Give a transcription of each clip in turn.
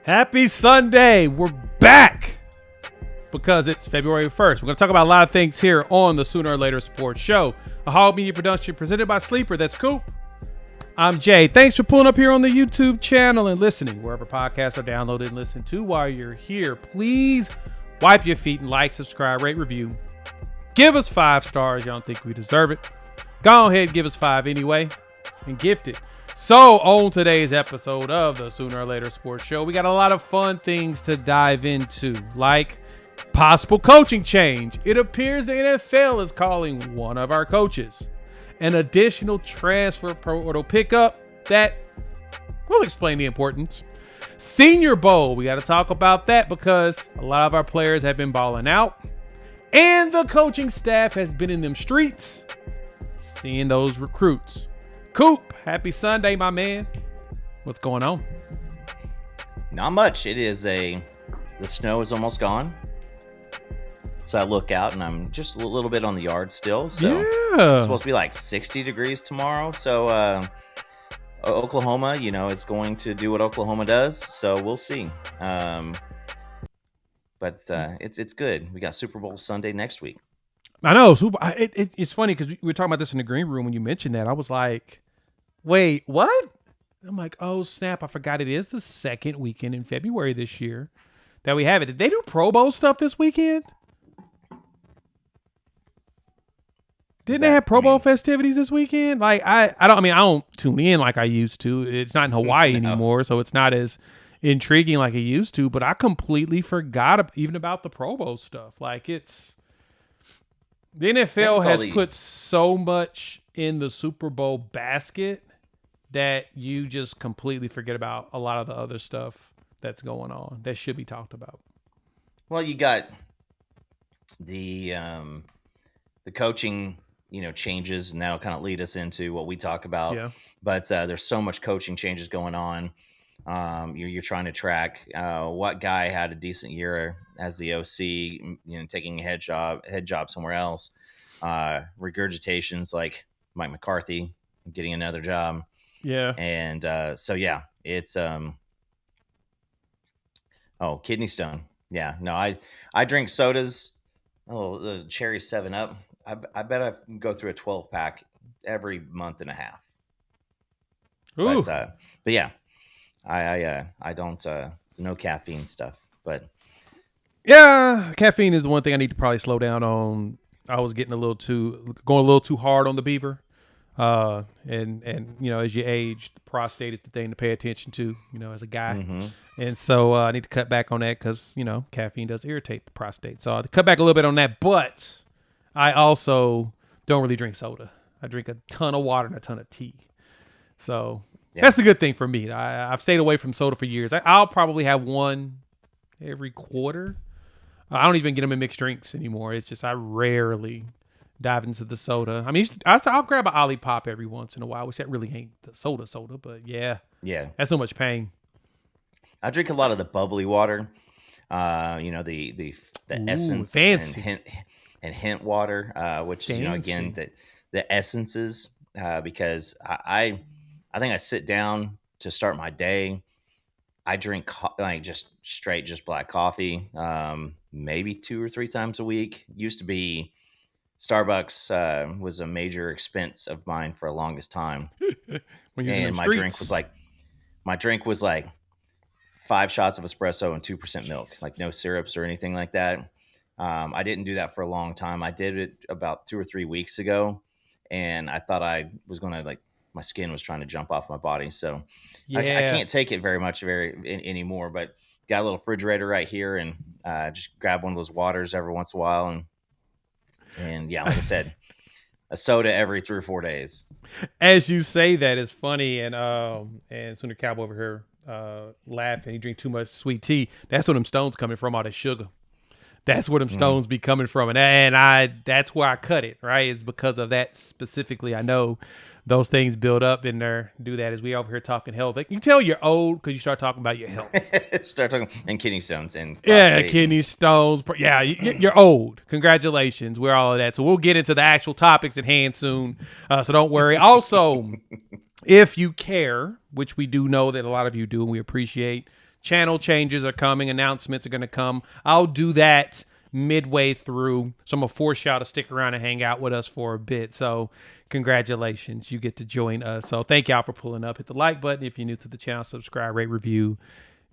Happy Sunday. We're back because it's February 1st. We're going to talk about a lot of things here on the Sooner or Later Sports Show. A Hog Media production presented by Sleeper. That's Coop. I'm Jay. Thanks for pulling up here on the YouTube channel and listening wherever podcasts are downloaded and listened to. While you're here, please wipe your feet and like, subscribe, rate, review. Give us 5 stars. You don't think we deserve it? Go ahead and give us 5 anyway and gift it. So on today's episode of the Sooner or Later Sports Show, we got a lot of fun things to dive into, like possible coaching change. It appears the NFL is calling one of our coaches. An additional transfer portal pickup that we'll explain the importance. Senior Bowl, we got to talk about that because a lot of our players have been balling out. And the coaching staff has been in them streets seeing those recruits. Coop, happy Sunday, my man. What's going on? Not much. The snow is almost gone. So I look out and I'm just a little bit on the yard still. So it's supposed to be like 60 degrees tomorrow. So Oklahoma, it's going to do what Oklahoma does. So we'll see. But it's good. We got Super Bowl Sunday next week. I know. It's funny because we were talking about this in the green room when you mentioned that. I was like, wait, what? I'm like, oh, snap. I forgot it is the second weekend in February this year that we have it. Did they do Pro Bowl stuff this weekend? Didn't they have Pro Bowl festivities this weekend? Like, I don't tune in like I used to. It's not in Hawaii anymore, so it's not as intriguing like it used to. But I completely forgot even about the Pro Bowl stuff. Like, the NFL has put so much in the Super Bowl basket that you just completely forget about a lot of the other stuff that's going on that should be talked about. Well, you got the coaching, changes, and that'll kind of lead us into what we talk about. Yeah. But there's so much coaching changes going on. You're trying to track what guy had a decent year as the OC, taking a head job somewhere else. Regurgitations like Mike McCarthy getting another job. Yeah. And it's kidney stone. Yeah. No, I drink sodas. The cherry 7-Up. I bet I can go through a 12-pack every month and a half. Ooh. But yeah, I don't no caffeine stuff. But yeah, caffeine is the one thing I need to probably slow down on. I was getting going a little too hard on the beaver. And as you age, the prostate is the thing to pay attention to, as a guy. Mm-hmm. And so I need to cut back on that because, caffeine does irritate the prostate. So I cut back a little bit on that, but I also don't really drink soda. I drink a ton of water and a ton of tea. So that's a good thing for me. I've stayed away from soda for years. I'll probably have one every quarter. I don't even get them in mixed drinks anymore. It's just I rarely dive into the soda. I mean, I'll grab an Ollie Pop every once in a while, which that really ain't the soda, but yeah, that's so much pain. I drink a lot of the bubbly water, the essence fancy. and hint water, which fancy. is again the essences, because I think I sit down to start my day. I drink just black coffee, maybe 2 or 3 times a week. Used to be Starbucks was a major expense of mine for the longest time. And my drink was like 5 shots of espresso and 2% milk, like no syrups or anything like that. I didn't do that for a long time. I did it about 2 or 3 weeks ago, and I thought I was going to my skin was trying to jump off my body. So I can't take it very much anymore, but got a little refrigerator right here, and just grab one of those waters every once in a while. And yeah, like I said, a soda every 3 or 4 days. As you say that, it's funny. And Sooner Cowboy over here laughing. He drink too much sweet tea. That's where them stones coming from, all that sugar. That's where them stones be coming from. And that's where I cut it, right? It's because of that specifically. I know those things build up in there, do that as we over here talking health. You can tell you're old because you start talking about your health. Start talking and kidney stones and kidney stones. Yeah, you're old. Congratulations. We're all of that. So we'll get into the actual topics at hand soon. So don't worry. Also, if you care, which we do know that a lot of you do and we appreciate, channel changes are coming, announcements are going to come. I'll do that midway through, so I'm gonna force y'all to stick around and hang out with us for a bit. So congratulations, you get to join us. So thank y'all for pulling up. Hit the like button if you're new to the channel. Subscribe, rate, review,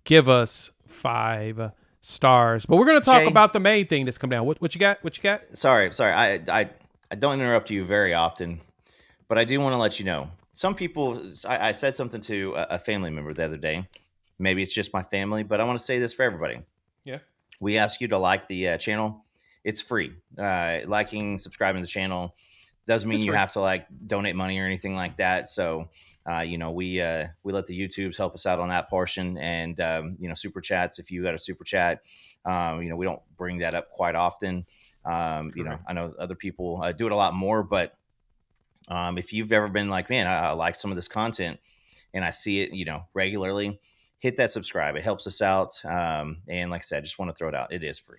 give us 5 stars. But we're gonna talk Jay, about the main thing that's come down. What you got? What you got? sorry. I don't interrupt you very often, but I do want to let you know. Some people, I said something to a family member the other day. Maybe it's just my family, but I want to say this for everybody. Yeah, We ask you to like the channel. It's free. Liking, subscribing to the channel doesn't mean it's you free. have to like donate money or anything like that. So, we let the YouTubes help us out on that portion, and super chats. If you got a super chat, we don't bring that up quite often. I know other people do it a lot more, but if you've ever been like, man, I like some of this content, and I see it, regularly, hit that subscribe. It helps us out. And like I said, I just want to throw it out. It is free.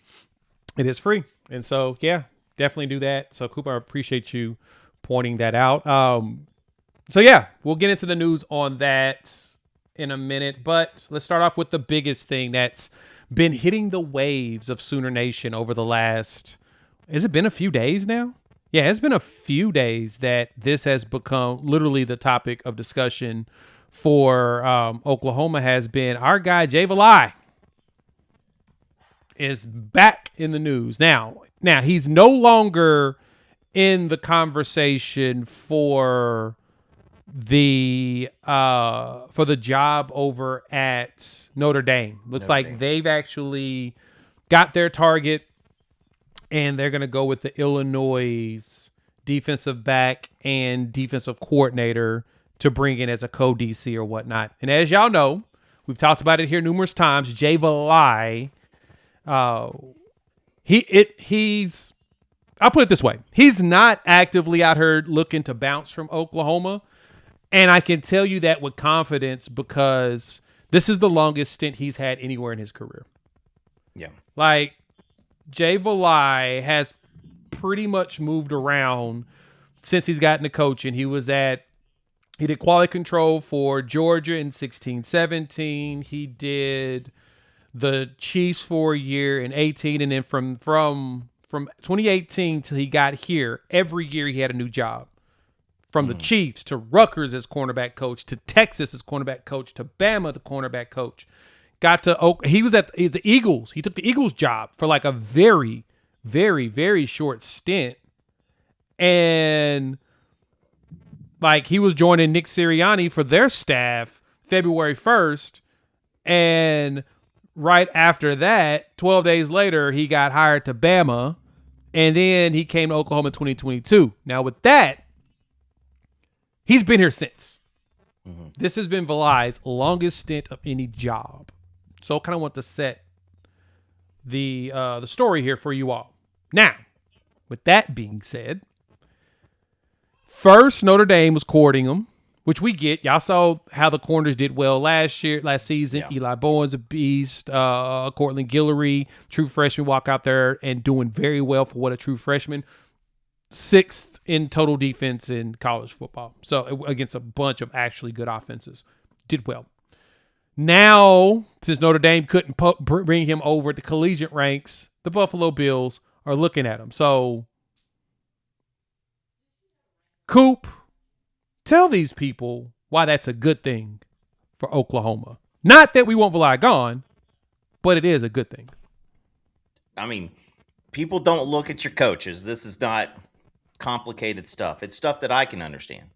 It is free. And so, yeah, definitely do that. So, Cooper, I appreciate you pointing that out. So, yeah, we'll get into the news on that in a minute. But let's start off with the biggest thing that's been hitting the waves of Sooner Nation over the last, has it been a few days now? Yeah, it's been a few days that this has become literally the topic of discussion for Oklahoma has been our guy, Jay Valai, is back in the news. Now he's no longer in the conversation for the job over at Notre Dame. Looks Notre like Dame. they've actually got their target, and they're going to go with the Illinois defensive back and defensive coordinator to bring in as a co-DC or whatnot. And as y'all know, we've talked about it here numerous times, Jay Valai, he's I'll put it this way. He's not actively out here looking to bounce from Oklahoma. And I can tell you that with confidence because this is the longest stint he's had anywhere in his career. Yeah. Like, Jay Valai has pretty much moved around since he's gotten to coaching. He did quality control for Georgia in 16-17. He did the Chiefs for a year in 18, and then from 2018 till he got here, every year he had a new job. From the Chiefs to Rutgers as cornerback coach, to Texas as cornerback coach, to Bama the cornerback coach. Got to he was at the Eagles. He took the Eagles job for like a very, very, very short stint, and like he was joining Nick Sirianni for their staff February 1st, and right after that, 12 days later, he got hired to Bama, and then he came to Oklahoma in 2022. Now with that, he's been here since. Mm-hmm. This has been Valai's longest stint of any job. So I kind of want to set the story here for you all. Now, with that being said, first Notre Dame was courting him, which we get. Y'all saw how the corners did well last season. Yeah. Eli Bowen's a beast. Cortland Guillory, true freshman, walk out there and doing very well for what a true freshman. 6th in total defense in college football. So against a bunch of actually good offenses. Did well. Now, since Notre Dame couldn't bring him over to collegiate ranks, the Buffalo Bills are looking at him. So, Coop, tell these people why that's a good thing for Oklahoma. Not that we want Valai gone, but it is a good thing. I mean, people don't look at your coaches. This is not complicated stuff. It's stuff that I can understand.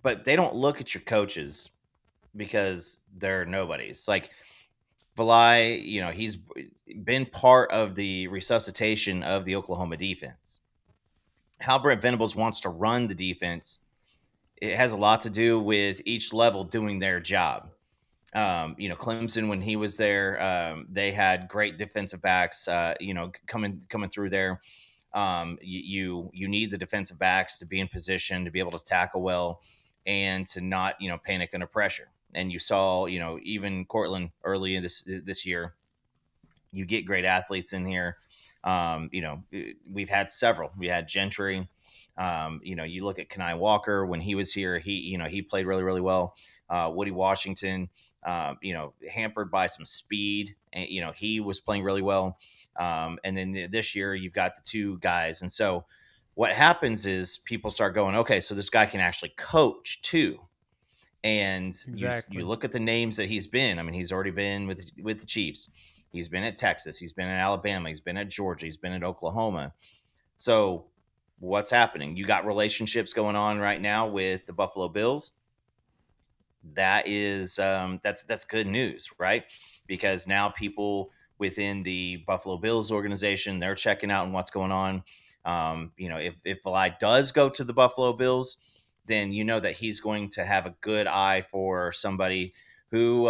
But they don't look at your coaches because they're nobodies. Like Valai, he's been part of the resuscitation of the Oklahoma defense. How Brent Venables wants to run the defense, it has a lot to do with each level doing their job. Clemson, when he was there, they had great defensive backs, coming through there. You need the defensive backs to be in position to be able to tackle well and to not, panic under pressure. And you saw, even Cortland early in this year, you get great athletes in here. We've had several. We had Gentry. You look at Kenai Walker when he was here. He played really, really well. Woody Washington, hampered by some speed, and he was playing really well. And then this year you've got the two guys, and so what happens is people start going, okay, so this guy can actually coach too. And Exactly. you look at the names that he's been. I mean, he's already been with the Chiefs. He's been at Texas. He's been at Alabama. He's been at Georgia. He's been at Oklahoma. So what's happening? You got relationships going on right now with the Buffalo Bills. That is that's good news, right? Because now people within the Buffalo Bills organization, they're checking out on what's going on. If Valai does go to the Buffalo Bills, then you know that he's going to have a good eye for somebody who,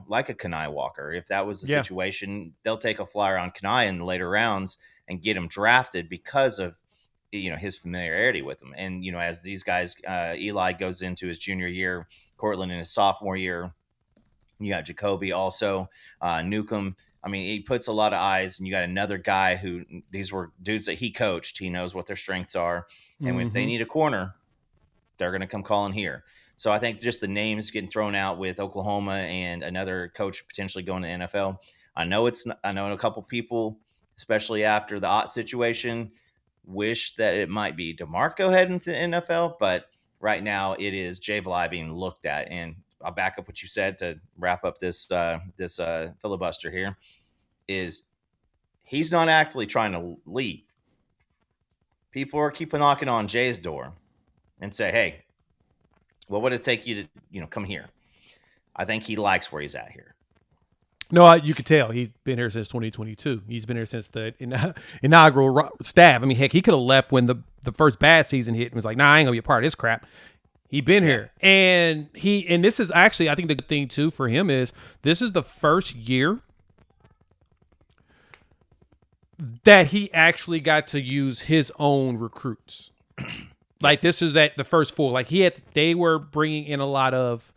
like a Kenai Walker. If that was the Yeah. situation, they'll take a flyer on Kenai in the later rounds and get him drafted because of his familiarity with them. And as these guys, Eli goes into his junior year, Cortland in his sophomore year. You got Jacoby also, Newcomb. I mean, he puts a lot of eyes, and you got another guy who these were dudes that he coached. He knows what their strengths are, and if they need a corner, they're going to come calling here. So I think just the names getting thrown out with Oklahoma and another coach potentially going to the NFL. I know a couple people, especially after the Ott situation, wish that it might be DeMarco heading to the NFL, but right now it is Jay Valai being looked at. And I'll back up what you said to wrap up this filibuster here. Is he's not actually trying to leave. People are keeping knocking on Jay's door and say, "Hey, what would it take you to come here?" I think he likes where he's at here. No, you could tell he's been here since 2022. He's been here since the inaugural staff. I mean, heck, he could have left when the first bad season hit and was like, "Nah, I ain't gonna be a part of this crap." He been here, and this is actually, I think the good thing too for him is this is the first year that he actually got to use his own recruits. Like this is the first full. Like they were bringing in a lot of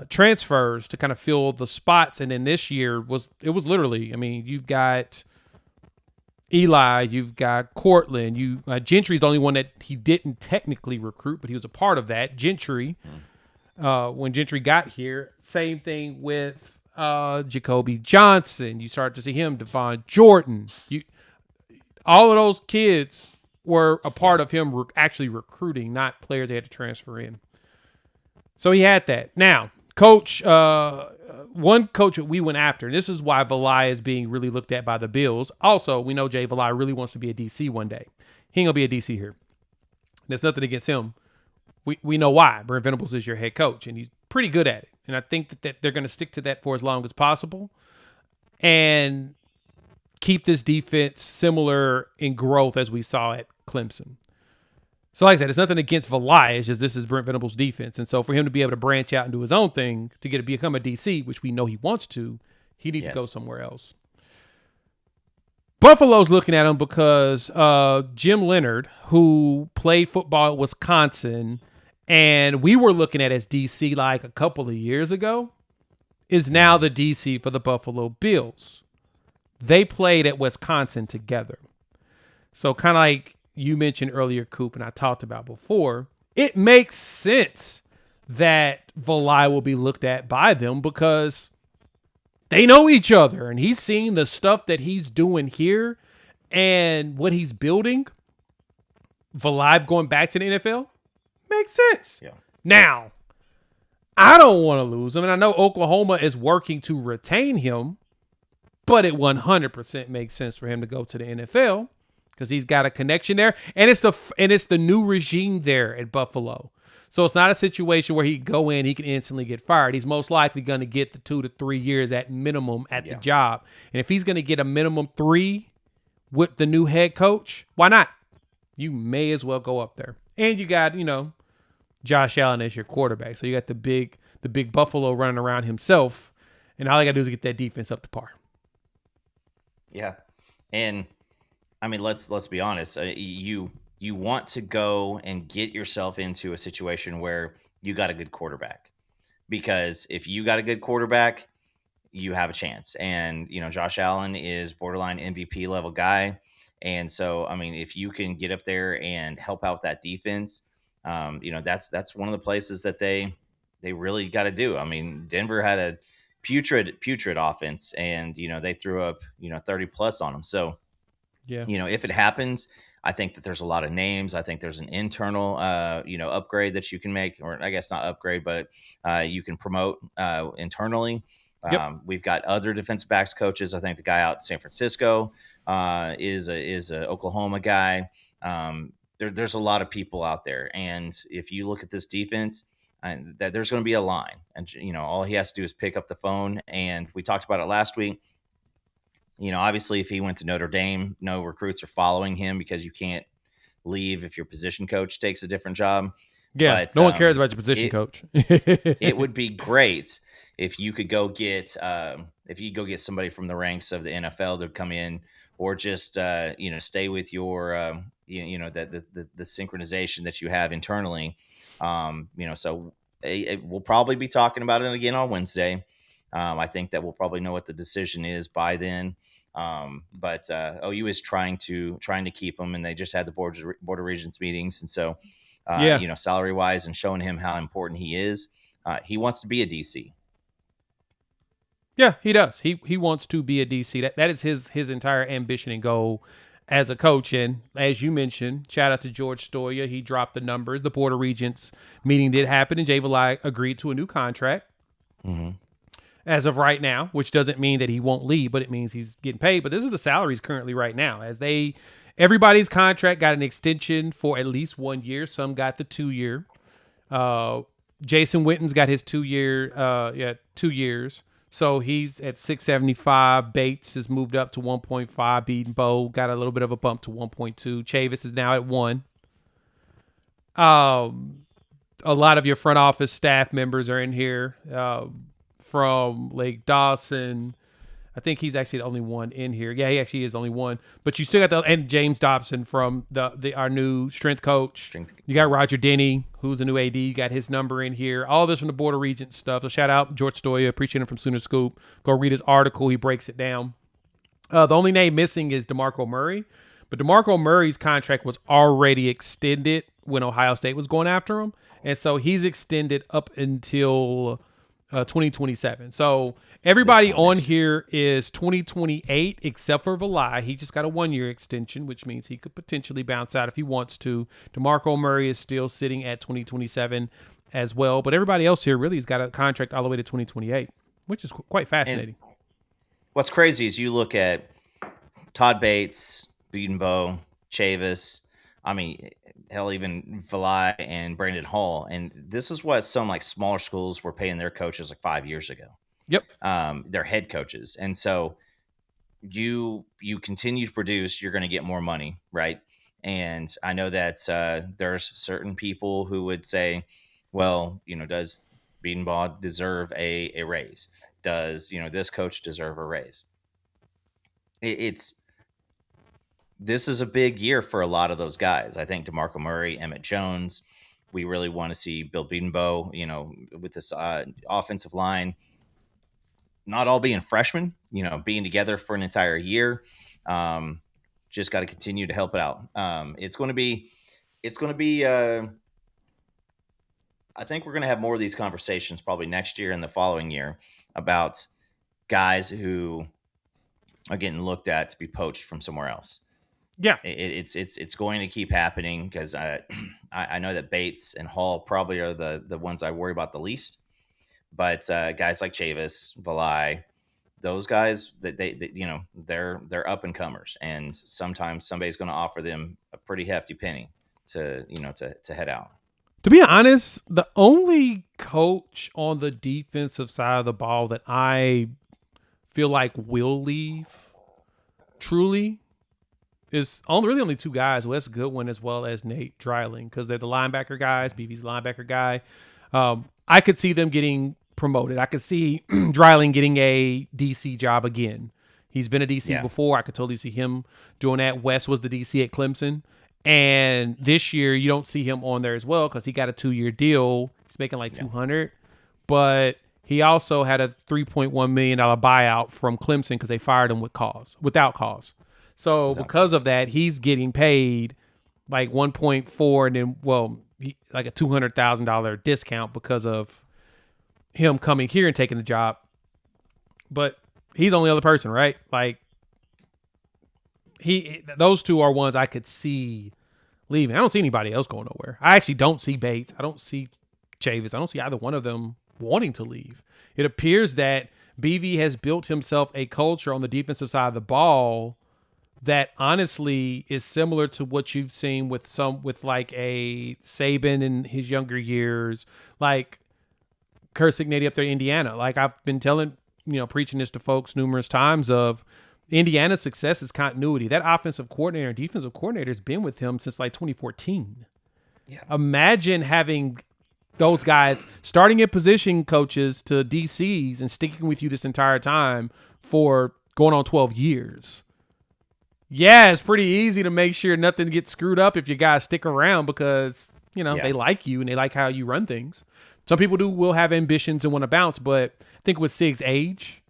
transfers to kind of fill the spots, and then this year was literally. I mean, you've got Eli, you've got Cortland, Gentry's the only one that he didn't technically recruit, but he was a part of that. Gentry, when Gentry got here, same thing with Jacoby Johnson. You start to see him, Devon Jordan. All of those kids were a part of him actually recruiting, not players they had to transfer in. So he had that. Now, coach, one coach that we went after, and this is why Valai is being really looked at by the Bills. Also, we know Jay Valai really wants to be a DC one day. He ain't going to be a DC here. There's nothing against him. We know why. Brent Venables is your head coach, and he's pretty good at it. And I think that they're going to stick to that for as long as possible and keep this defense similar in growth as we saw at Clemson. So like I said, it's nothing against Valai. It's just this is Brent Venables' defense. And so for him to be able to branch out and do his own thing to become a DC, which we know he wants to, he needs to go somewhere else. Buffalo's looking at him because Jim Leonard, who played football at Wisconsin, and we were looking at as DC like a couple of years ago, is now the DC for the Buffalo Bills. They played at Wisconsin together. So kind of like you mentioned earlier, Coop, and I talked about before, it makes sense that Valai will be looked at by them because they know each other, and he's seeing the stuff that he's doing here and what he's building. Valai going back to the NFL makes sense. Yeah. Now, I don't want to lose him, and I know Oklahoma is working to retain him, but it 100% makes sense for him to go to the NFL. Because he's got a connection there, and it's the new regime there at Buffalo. So it's not a situation where he go in, he can instantly get fired. He's most likely going to get the 2 to 3 years at minimum at the job. And if he's going to get a minimum 3 with the new head coach, why not? You may as well go up there. And you got, Josh Allen as your quarterback. So you got the big Buffalo running around himself, and all I got to do is get that defense up to par. Yeah, and I mean, let's be honest. You want to go and get yourself into a situation where you got a good quarterback, because if you got a good quarterback, you have a chance. And Josh Allen is borderline MVP level guy, And so, I mean, if you can get up there and help out that defense, that's one of the places that they really got to do. I mean, Denver had a putrid offense, and they threw up 30 plus on them. So Yeah. if it happens, I think that there's a lot of names. I think there's an internal, upgrade that you can make, or I guess not upgrade, but you can promote internally. Yep. We've got other defensive backs coaches. I think the guy out in San Francisco is a Oklahoma guy. There's a lot of people out there, and if you look at this defense, that there's going to be a line, and all he has to do is pick up the phone. And we talked about it last week. Obviously, if he went to Notre Dame, no recruits are following him because you can't leave if your position coach takes a different job. Yeah. But No one cares about your position coach. It would be great if you could go get somebody from the ranks of the NFL to come in, or just stay with your the synchronization that you have internally. So we'll probably be talking about it again on Wednesday. I think that we'll probably know what the decision is by then. But OU is trying to keep him, and they just had the board of regents meetings, and so salary wise and showing him how important he is. He wants to be a DC. Yeah, he does. He wants to be a DC. That is his entire ambition and goal as a coach. And as you mentioned, shout out to George Stoya. He dropped the numbers. The Board of Regents meeting did happen, and Jay Valai agreed to a new contract. Mm-hmm. As of right now, which doesn't mean that he won't leave, but it means he's getting paid. But this is the salaries currently right now, everybody's contract got an extension for at least 1 year. Some got the 2 year. Jason Witten's got his 2 year, 2 years. So he's at 675. Bates has moved up to 1.5. Beaton Bowe got a little bit of a bump to 1.2. Chavis is now at 1. A lot of your front office staff members are in here. From Lake Dawson, I think he's actually the only one in here. Yeah, he actually is the only one. But you still got and James Dobson from our new strength coach. You got Roger Denny, who's the new AD. You got his number in here. All this from the Board of Regents stuff. So shout out George Stoya. Appreciate him from Sooner Scoop. Go read his article. He breaks it down. The only name missing is DeMarco Murray. But DeMarco Murray's contract was already extended when Ohio State was going after him. And so he's extended up until 2027. So everybody on here is 2028 except for Valai. He just got a 1 year extension, which means he could potentially bounce out if he wants to. DeMarco Murray is still sitting at 2027 as well. But everybody else here really has got a contract all the way to 2028, which is quite fascinating. And what's crazy is you look at Todd Bates, Beaton Bowe, Chavis. I mean, hell, even Valai and Brandon Hall. And this is what some like smaller schools were paying their coaches like 5 years ago. Yep. Their head coaches. And so you continue to produce, you're going to get more money, right? And I know that there's certain people who would say, well, does Beaton Bowe deserve a raise? Does, this coach deserve a raise? This is a big year for a lot of those guys. I think DeMarco Murray, Emmett Jones. We really want to see Bill Beaton Bowe, with this offensive line, not all being freshmen, being together for an entire year. Just got to continue to help it out. It's going to be. I think we're going to have more of these conversations probably next year and the following year about guys who are getting looked at to be poached from somewhere else. Yeah, it's going to keep happening because I know that Bates and Hall probably are the ones I worry about the least, but guys like Chavis, Valai, those guys they're up and comers, and sometimes somebody's going to offer them a pretty hefty penny to head out. To be honest, the only coach on the defensive side of the ball that I feel like will leave truly is only two guys. Wes Goodwin as well as Nate Dreiling, because they're the linebacker guys. BB's linebacker guy. I could see them getting promoted. I could see Dreiling getting a DC job again. He's been a DC before. I could totally see him doing that. Wes was the DC at Clemson. And this year, you don't see him on there as well because he got a 2-year deal. He's making like $200. But he also had a $3.1 million buyout from Clemson because they fired him without cause. So Without because question. of that, he's getting paid like 1.4 and then, like a $200,000 discount because of him coming here and taking the job. But he's the only other person, right? Like those two are ones I could see leaving. I don't see anybody else going nowhere. I actually don't see Bates. I don't see Chavis. I don't see either one of them wanting to leave. It appears that BV has built himself a culture on the defensive side of the ball that honestly is similar to what you've seen with like a Saban in his younger years, like Kurt Signetti up there in Indiana. Like I've been preaching this to folks numerous times of Indiana's success is continuity. That offensive coordinator and defensive coordinator has been with him since like 2014. Yeah. Imagine having those guys starting in position coaches to DCs and sticking with you this entire time for going on 12 years. Yeah, it's pretty easy to make sure nothing gets screwed up if your guys stick around because, they like you and they like how you run things. Some people will have ambitions and want to bounce, but I think with Sig's age,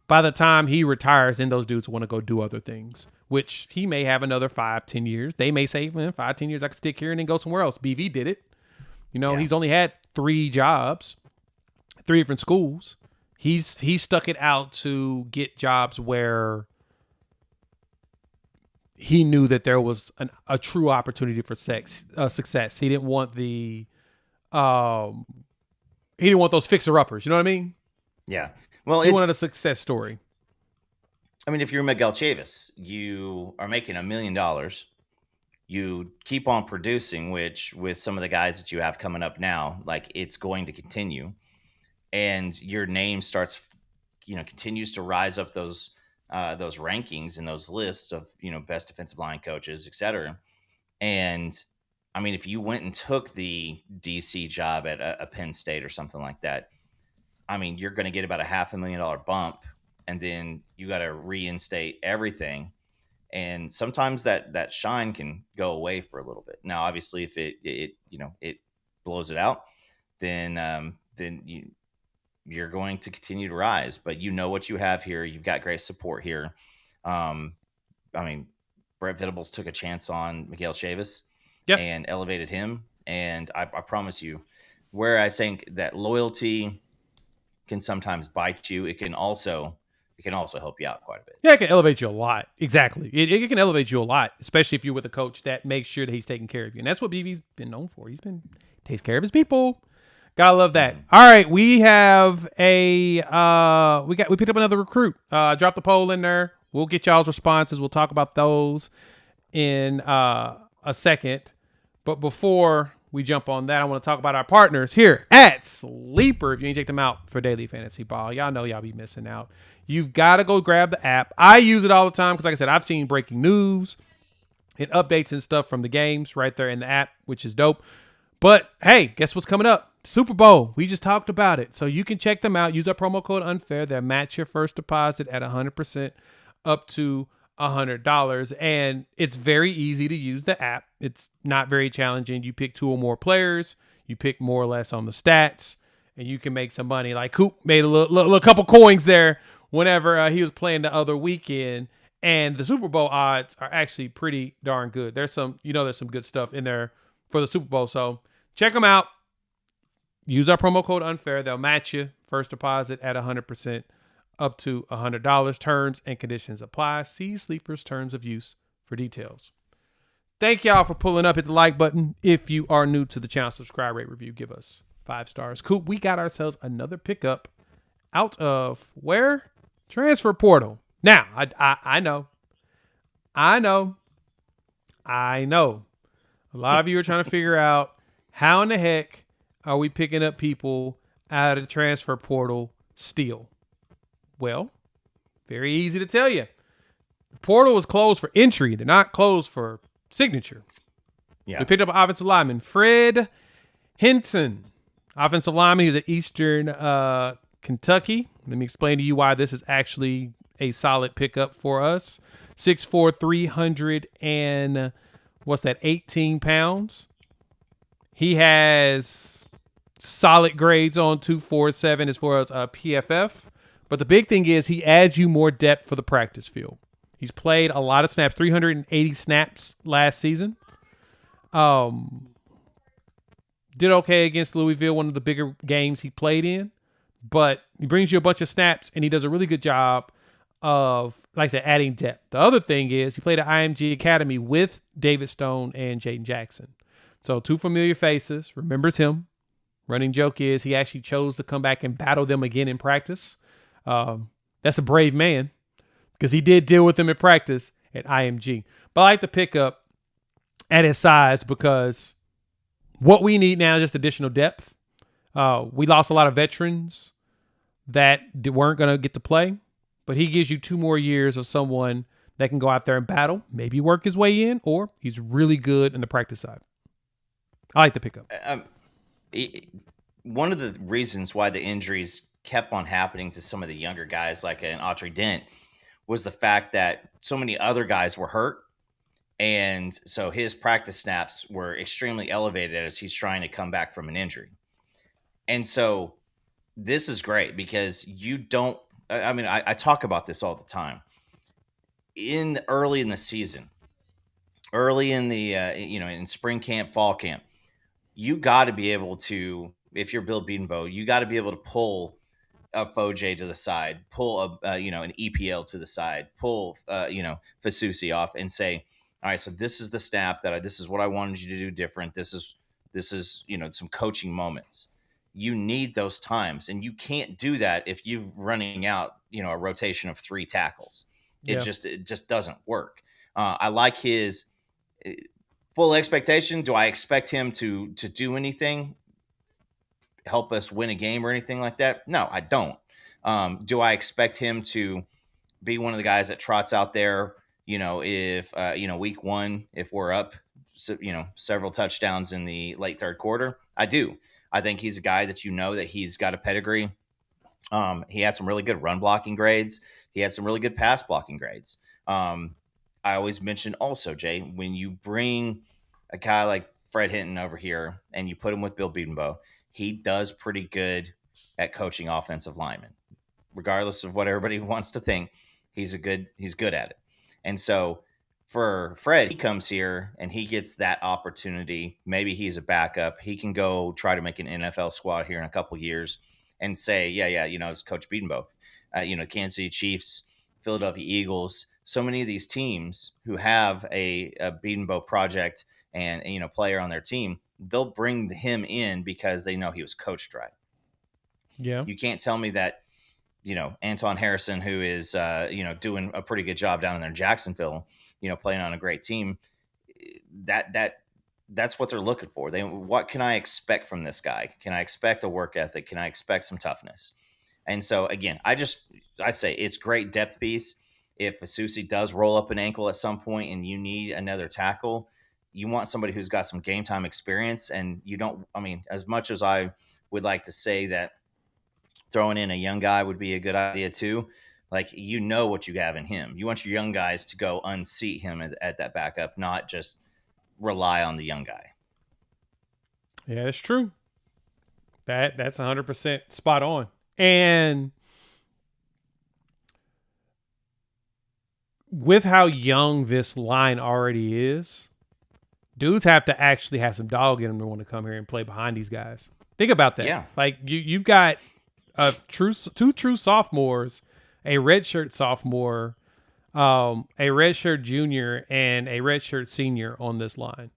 by the time he retires, then those dudes want to go do other things, which he may have another 5-10 years. They may say, 5-10 years, I can stick here and then go somewhere else. BV did it. He's only had 3 jobs, 3 different schools. He stuck it out to get jobs where he knew that there was a true opportunity for success. He didn't want he didn't want those fixer-uppers. You know what I mean? Yeah. Well, he wanted a success story. I mean, if you're Miguel Chavis, you are making $1 million. You keep on producing, which with some of the guys that you have coming up now, like it's going to continue. And your name starts, continues to rise up those rankings and those lists of, best defensive line coaches, et cetera. And I mean, if you went and took the DC job at a Penn State or something like that, I mean, you're going to get about a $500,000 bump, and then you got to reinstate everything. And sometimes that shine can go away for a little bit. Now, obviously, if it blows it out, then you're going to continue to rise. But you know what you have here. You've got great support here. I mean, Brett Venables took a chance on Miguel Chavis and elevated him. And I promise you, where I think that loyalty can sometimes bite you, it can also help you out quite a bit. Yeah, it can elevate you a lot. Exactly. It can elevate you a lot, especially if you're with a coach that makes sure that he's taking care of you. And that's what BB's been known for. Takes care of his people. Gotta love that. All right, we have we picked up another recruit. Drop the poll in there. We'll get y'all's responses. We'll talk about those in a second. But before we jump on that, I want to talk about our partners here at Sleeper. If you ain't check them out for daily fantasy ball, y'all know y'all be missing out. You've got to go grab the app. I use it all the time because, like I said, I've seen breaking news and updates and stuff from the games right there in the app, which is dope. But hey, guess what's coming up? Super Bowl. We just talked about it. So you can check them out. Use our promo code UNFAIR. They'll match your first deposit at 100% up to $100. And it's very easy to use the app. It's not very challenging. You pick 2 or more players. You pick more or less on the stats. And you can make some money. Like Coop made a couple coins there whenever he was playing the other weekend. And the Super Bowl odds are actually pretty darn good. There's some good stuff in there for the Super Bowl. So check them out. Use our promo code UNFAIR. They'll match you first deposit at 100% up to $100. Terms and conditions apply. See Sleeper's terms of use for details. Thank y'all for pulling up. Hit the like button. If you are new to the channel, subscribe, rate, review, give us 5 stars. Coop, we got ourselves another pickup out of where? Transfer portal. Now, I know. A lot of you are trying to figure out how in the heck are we picking up people out of the transfer portal still? Well, very easy to tell you. The portal is closed for entry. They're not closed for signature. Yeah. We picked up an offensive lineman, Fred Hinton. Offensive lineman. He's at Eastern Kentucky. Let me explain to you why this is actually a solid pickup for us. 6'4", 300 and 18 pounds. He has solid grades on 247 as far as PFF. But the big thing is he adds you more depth for the practice field. He's played a lot of snaps, 380 snaps last season. Did okay against Louisville, one of the bigger games he played in. But he brings you a bunch of snaps, and he does a really good job of, like I said, adding depth. The other thing is he played at IMG Academy with David Stone and Jaden Jackson. So 2 familiar faces, remembers him. Running joke is he actually chose to come back and battle them again in practice. That's a brave man because he did deal with them in practice at IMG. But I like to pick up at his size because what we need now is just additional depth. We lost a lot of veterans that weren't going to get to play, but he gives you 2 more years of someone that can go out there and battle, maybe work his way in, or he's really good in the practice side. I like the pickup. One of the reasons why the injuries kept on happening to some of the younger guys like an Autry Dent was the fact that so many other guys were hurt. And so his practice snaps were extremely elevated as he's trying to come back from an injury. And so this is great because you don't, I talk about this all the time. Early in the season, early in the, in spring camp, fall camp, you got to be able to, if you're Bill Bedenbaugh, you got to be able to pull a Foj to the side, pull an EPL to the side, pull, Fasusi off and say, all right, so this is the snap this is what I wanted you to do different. This is, some coaching moments. You need those times, and you can't do that if you're running out, a rotation of 3 tackles. It just doesn't work. I like his full expectation. Do I expect him to do anything, help us win a game or anything like that? No, I don't. Do I expect him to be one of the guys that trots out there, if, week 1, if we're up, several touchdowns in the late third quarter? I do. I think he's a guy that that he's got a pedigree. He had some really good run blocking grades. He had some really good pass blocking grades. I always mention also, Jay, when you bring a guy like Fred Hinton over here and you put him with Bill Bedenbaugh, he does pretty good at coaching offensive linemen. Regardless of what everybody wants to think, he's good at it. And so for Fred, he comes here and he gets that opportunity. Maybe he's a backup. He can go try to make an NFL squad here in a couple years and say, it's Coach Bedenbaugh. Kansas City Chiefs, Philadelphia Eagles, so many of these teams who have a Bedenbaugh project and player on their team, they'll bring him in because they know he was coached right. Yeah. You can't tell me that, Anton Harrison, who is, doing a pretty good job down in there in Jacksonville, playing on a great team, that's what they're looking for. What can I expect from this guy? Can I expect a work ethic? Can I expect some toughness? And so again, I say it's great depth piece. If Fasusi does roll up an ankle at some point and you need another tackle, you want somebody who's got some game time experience. And as much as I would like to say that throwing in a young guy would be a good idea too, what you have in him. You want your young guys to go unseat him at that backup, not just rely on the young guy. Yeah, it's true. That's 100% spot on. And with how young this line already is, dudes have to actually have some dog in them to want to come here and play behind these guys. Think about that. Yeah. You've got two true sophomores, a redshirt sophomore, a redshirt junior, and a redshirt senior on this line.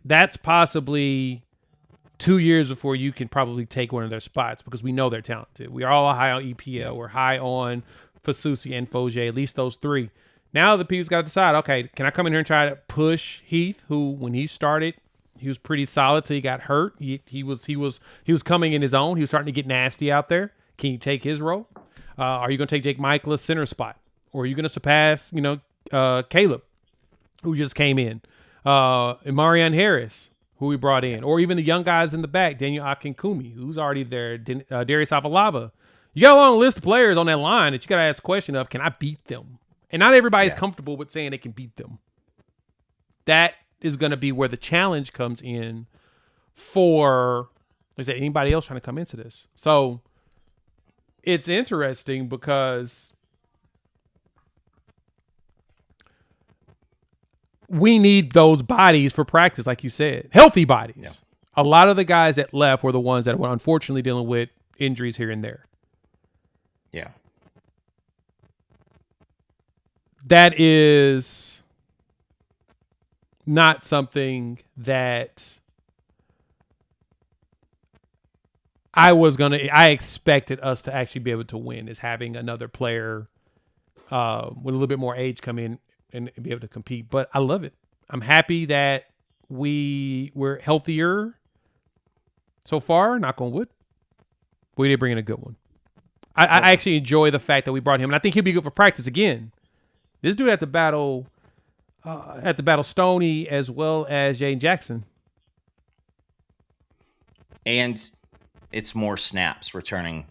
That's possibly 2 years before you can probably take one of their spots because we know they're talented. We are all high on EPL. We're high on Fasusi and Foj, at least those 3. Now the people's got to decide, okay, can I come in here and try to push Heath, who when he started, he was pretty solid till he got hurt. He was coming in his own. He was starting to get nasty out there. Can you take his role? Are you going to take Jake Michael's center spot? Or are you going to surpass, Caleb, who just came in? And Marion Harris, who we brought in. Or even the young guys in the back, Daniel Akinkumi, who's already there, Darius Afalava. You got a long list of players on that line that you got to ask the question of, can I beat them? And not everybody's comfortable with saying they can beat them. That is going to be where the challenge comes in for, like I said, anybody else trying to come into this. So it's interesting because we need those bodies for practice, like you said, healthy bodies. Yeah. A lot of the guys that left were the ones that were unfortunately dealing with injuries here and there. Yeah. That is not something that I expected us to actually be able to win, is having another player with a little bit more age come in and be able to compete. But I love it. I'm happy that we're healthier so far, knock on wood. We did bring in a good one. I actually enjoy the fact that we brought him, and I think he'll be good for practice again. This dude had to battle Stoney as well as Jane Jackson. And it's more snaps returning.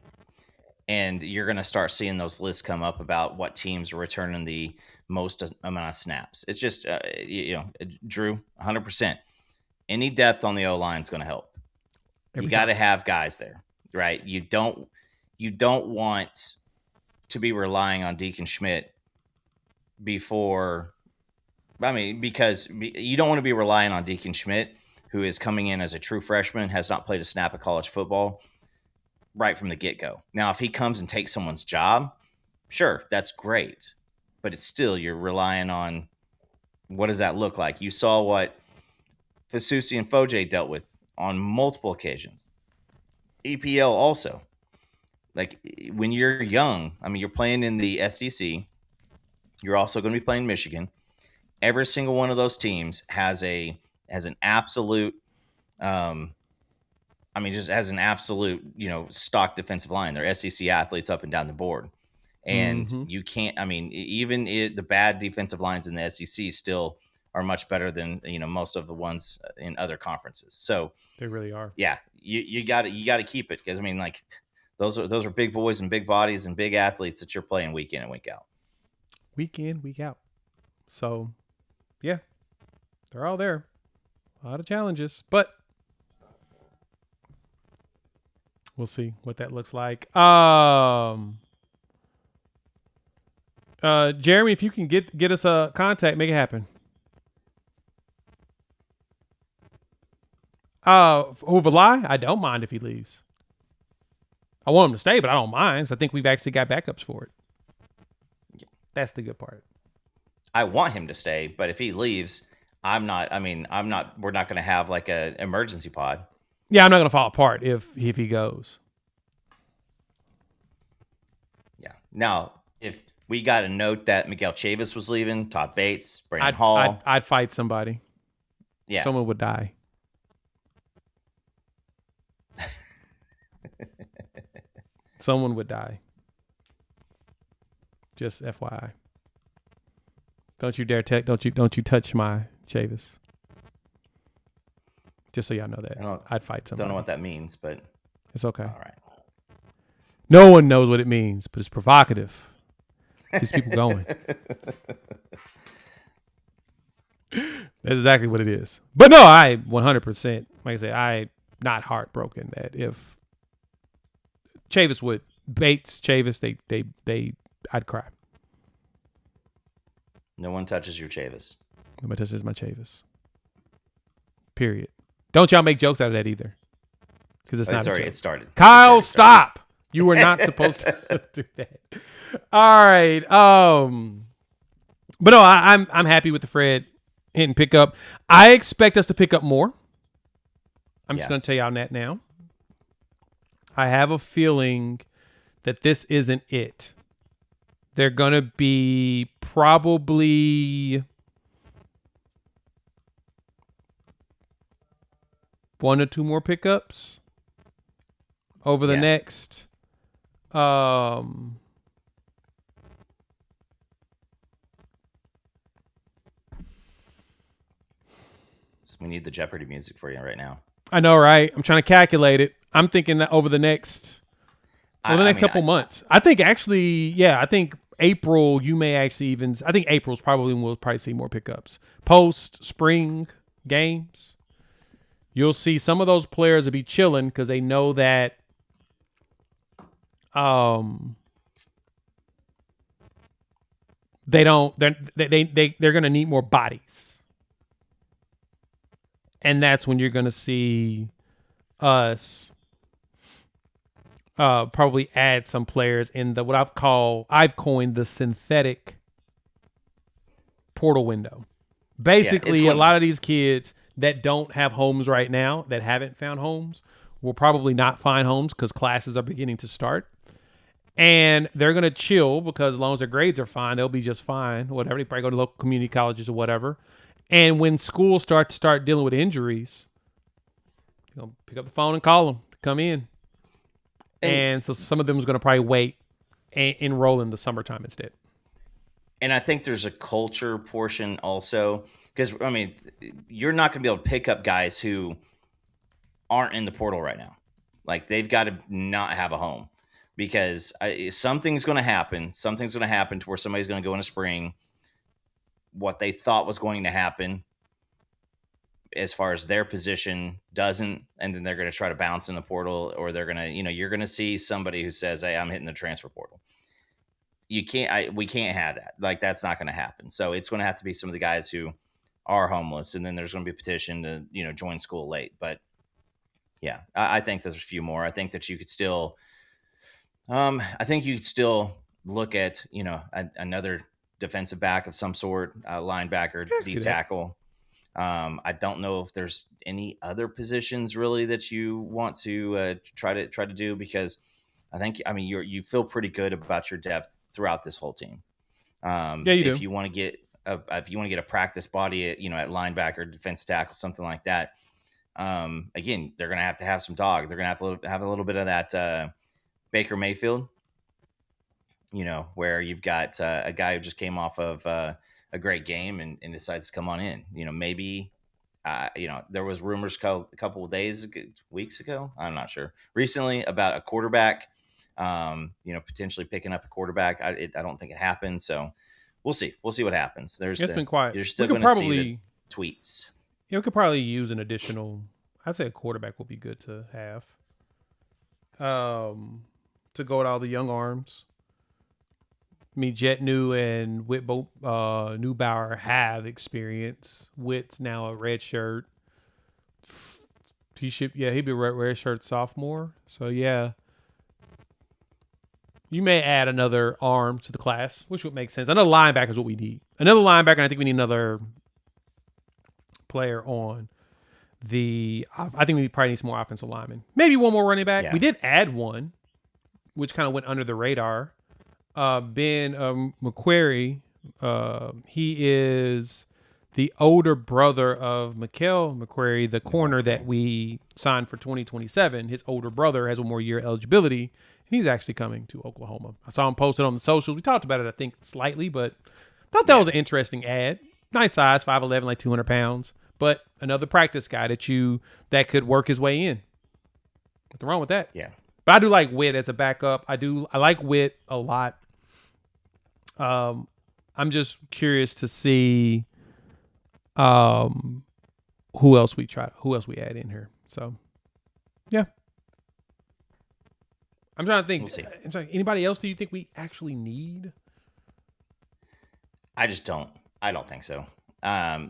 And you're going to start seeing those lists come up about what teams are returning the most amount of snaps. It's just, Drew, 100%. Any depth on the O-line is going to help. You got to have guys there, right? You don't want to be relying on Deacon Schmidt because you don't want to be relying on Deacon Schmidt, who is coming in as a true freshman, has not played a snap of college football right from the get-go. Now, if he comes and takes someone's job, sure, that's great. But it's still, you're relying on, what does that look like? You saw what Fasusi and Foje dealt with on multiple occasions. EPL also. Like, when you're young, you're playing in the SEC. You're also going to be playing Michigan. Every single one of those teams has an absolute, just as an absolute, stock defensive line. They're SEC athletes up and down the board. And you can't, even the bad defensive lines in the SEC still are much better than, most of the ones in other conferences. So they really are. Yeah. You got to keep it, because those are big boys and big bodies and big athletes that you're playing week in and week out. Week in, week out. So, yeah, they're all there. A lot of challenges, but we'll see what that looks like. Jeremy, if you can get us a contact, make it happen. Lie, I don't mind if he leaves. I want him to stay, but I don't mind. So I think we've actually got backups for it. That's the good part. I want him to stay, but if he leaves, we're not going to have like an emergency pod. Yeah, I'm not going to fall apart if he goes. Yeah. Now, if we got a note that Miguel Chavis was leaving, Todd Bates, Brandon Hall. I'd fight somebody. Yeah. Someone would die. Someone would die. Just FYI. Don't you dare don't you touch my Chavis. Just so y'all know that. I'd fight somebody. Don't know what that means, but it's okay. All right. No one knows what it means, but it's provocative. Keeps people going. That's exactly what it is. But no, I 100%, like I said, I'm not heartbroken that if Chavis would Bates, Chavis, I'd cry. No one touches your Chavis. Nobody touches my Chavis. Period. Don't y'all make jokes out of that either. Because it's not a joke. It started. Kyle, stop. You were not supposed to do that. All right. But no, I'm happy with the Fred Hinton pickup. I expect us to pick up more. I'm just going to tell y'all that now. I have a feeling that this isn't it. They're going to be probably 1 or 2 more pickups over the next we need the Jeopardy music for you right now. I know, right? I'm trying to calculate it. I'm thinking that over the next couple months. I think actually, I think April, you may actually even, I think April's probably when we'll probably see more pickups. Post spring games, you'll see some of those players will be chilling because they know that they're going to need more bodies. And that's when you're going to see us probably add some players in the what I've coined the synthetic portal window. Basically, a lot of these kids that don't have homes right now, that haven't found homes, will probably not find homes because classes are beginning to start. And they're going to chill because as long as their grades are fine, they'll be just fine. Whatever. They probably go to local community colleges or whatever. And when schools start dealing with injuries, you'll pick up the phone and call them to come in. And so some of them is going to probably wait and enroll in the summertime instead. And I think there's a culture portion also because, I mean, you're not going to be able to pick up guys who aren't in the portal right now. Like, they've got to not have a home because something's going to happen. Something's going to happen to where somebody's going to go in the spring. What they thought was going to happen as far as their position doesn't, and then they're going to try to bounce in the portal, or they're going to, you're going to see somebody who says, hey, I'm hitting the transfer portal. We can't have that. Like, that's not going to happen. So it's going to have to be some of the guys who are homeless, and then there's going to be a petition to, join school late. But yeah, I think there's a few more. I think that you could still, look at, another defensive back of some sort, linebacker, D tackle. I don't know if there's any other positions really that you want to try to do, because you feel pretty good about your depth throughout this whole team. Yeah, you do. If you want to get a practice body at linebacker, defensive tackle, something like that. Again, they're going to have some dog. They're going to have a little bit of that Baker Mayfield, where you've got a guy who just came off of a great game and decides to come on in. Maybe there was rumors a couple of weeks ago, I'm not sure, recently, about a quarterback, potentially picking up a quarterback. I don't think it happened, so we'll see what happens. It's been quiet. You're still going to see the tweets. Yeah, we could probably use an additional. I'd say a quarterback would be good to have. To go with all the young arms. I mean, Jet New and Neubauer have experience. Witt's now a red shirt. He'd be a red shirt sophomore. So yeah, you may add another arm to the class, which would make sense. Another linebacker is what we need. Another linebacker, and I think we need another player on the. I think we probably need some more offensive linemen. Maybe one more running back. Yeah. We did add one, which kind of went under the radar. Ben McQuarrie, he is the older brother of Mikael McQuarrie, the corner that we signed for 2027. His older brother has one more year eligibility, and he's actually coming to Oklahoma. I saw him posted on the socials. We talked about it, I think, slightly, but thought that was an interesting ad. Nice size, 5'11", like 200 pounds, but another practice guy that could work his way in. Nothing wrong with that. Yeah. But I do like Witt as a backup. I like Witt a lot. I'm just curious to see who else we add in here. So yeah. I'm trying to think. We'll see. Anybody else do you think we actually need? I don't think so.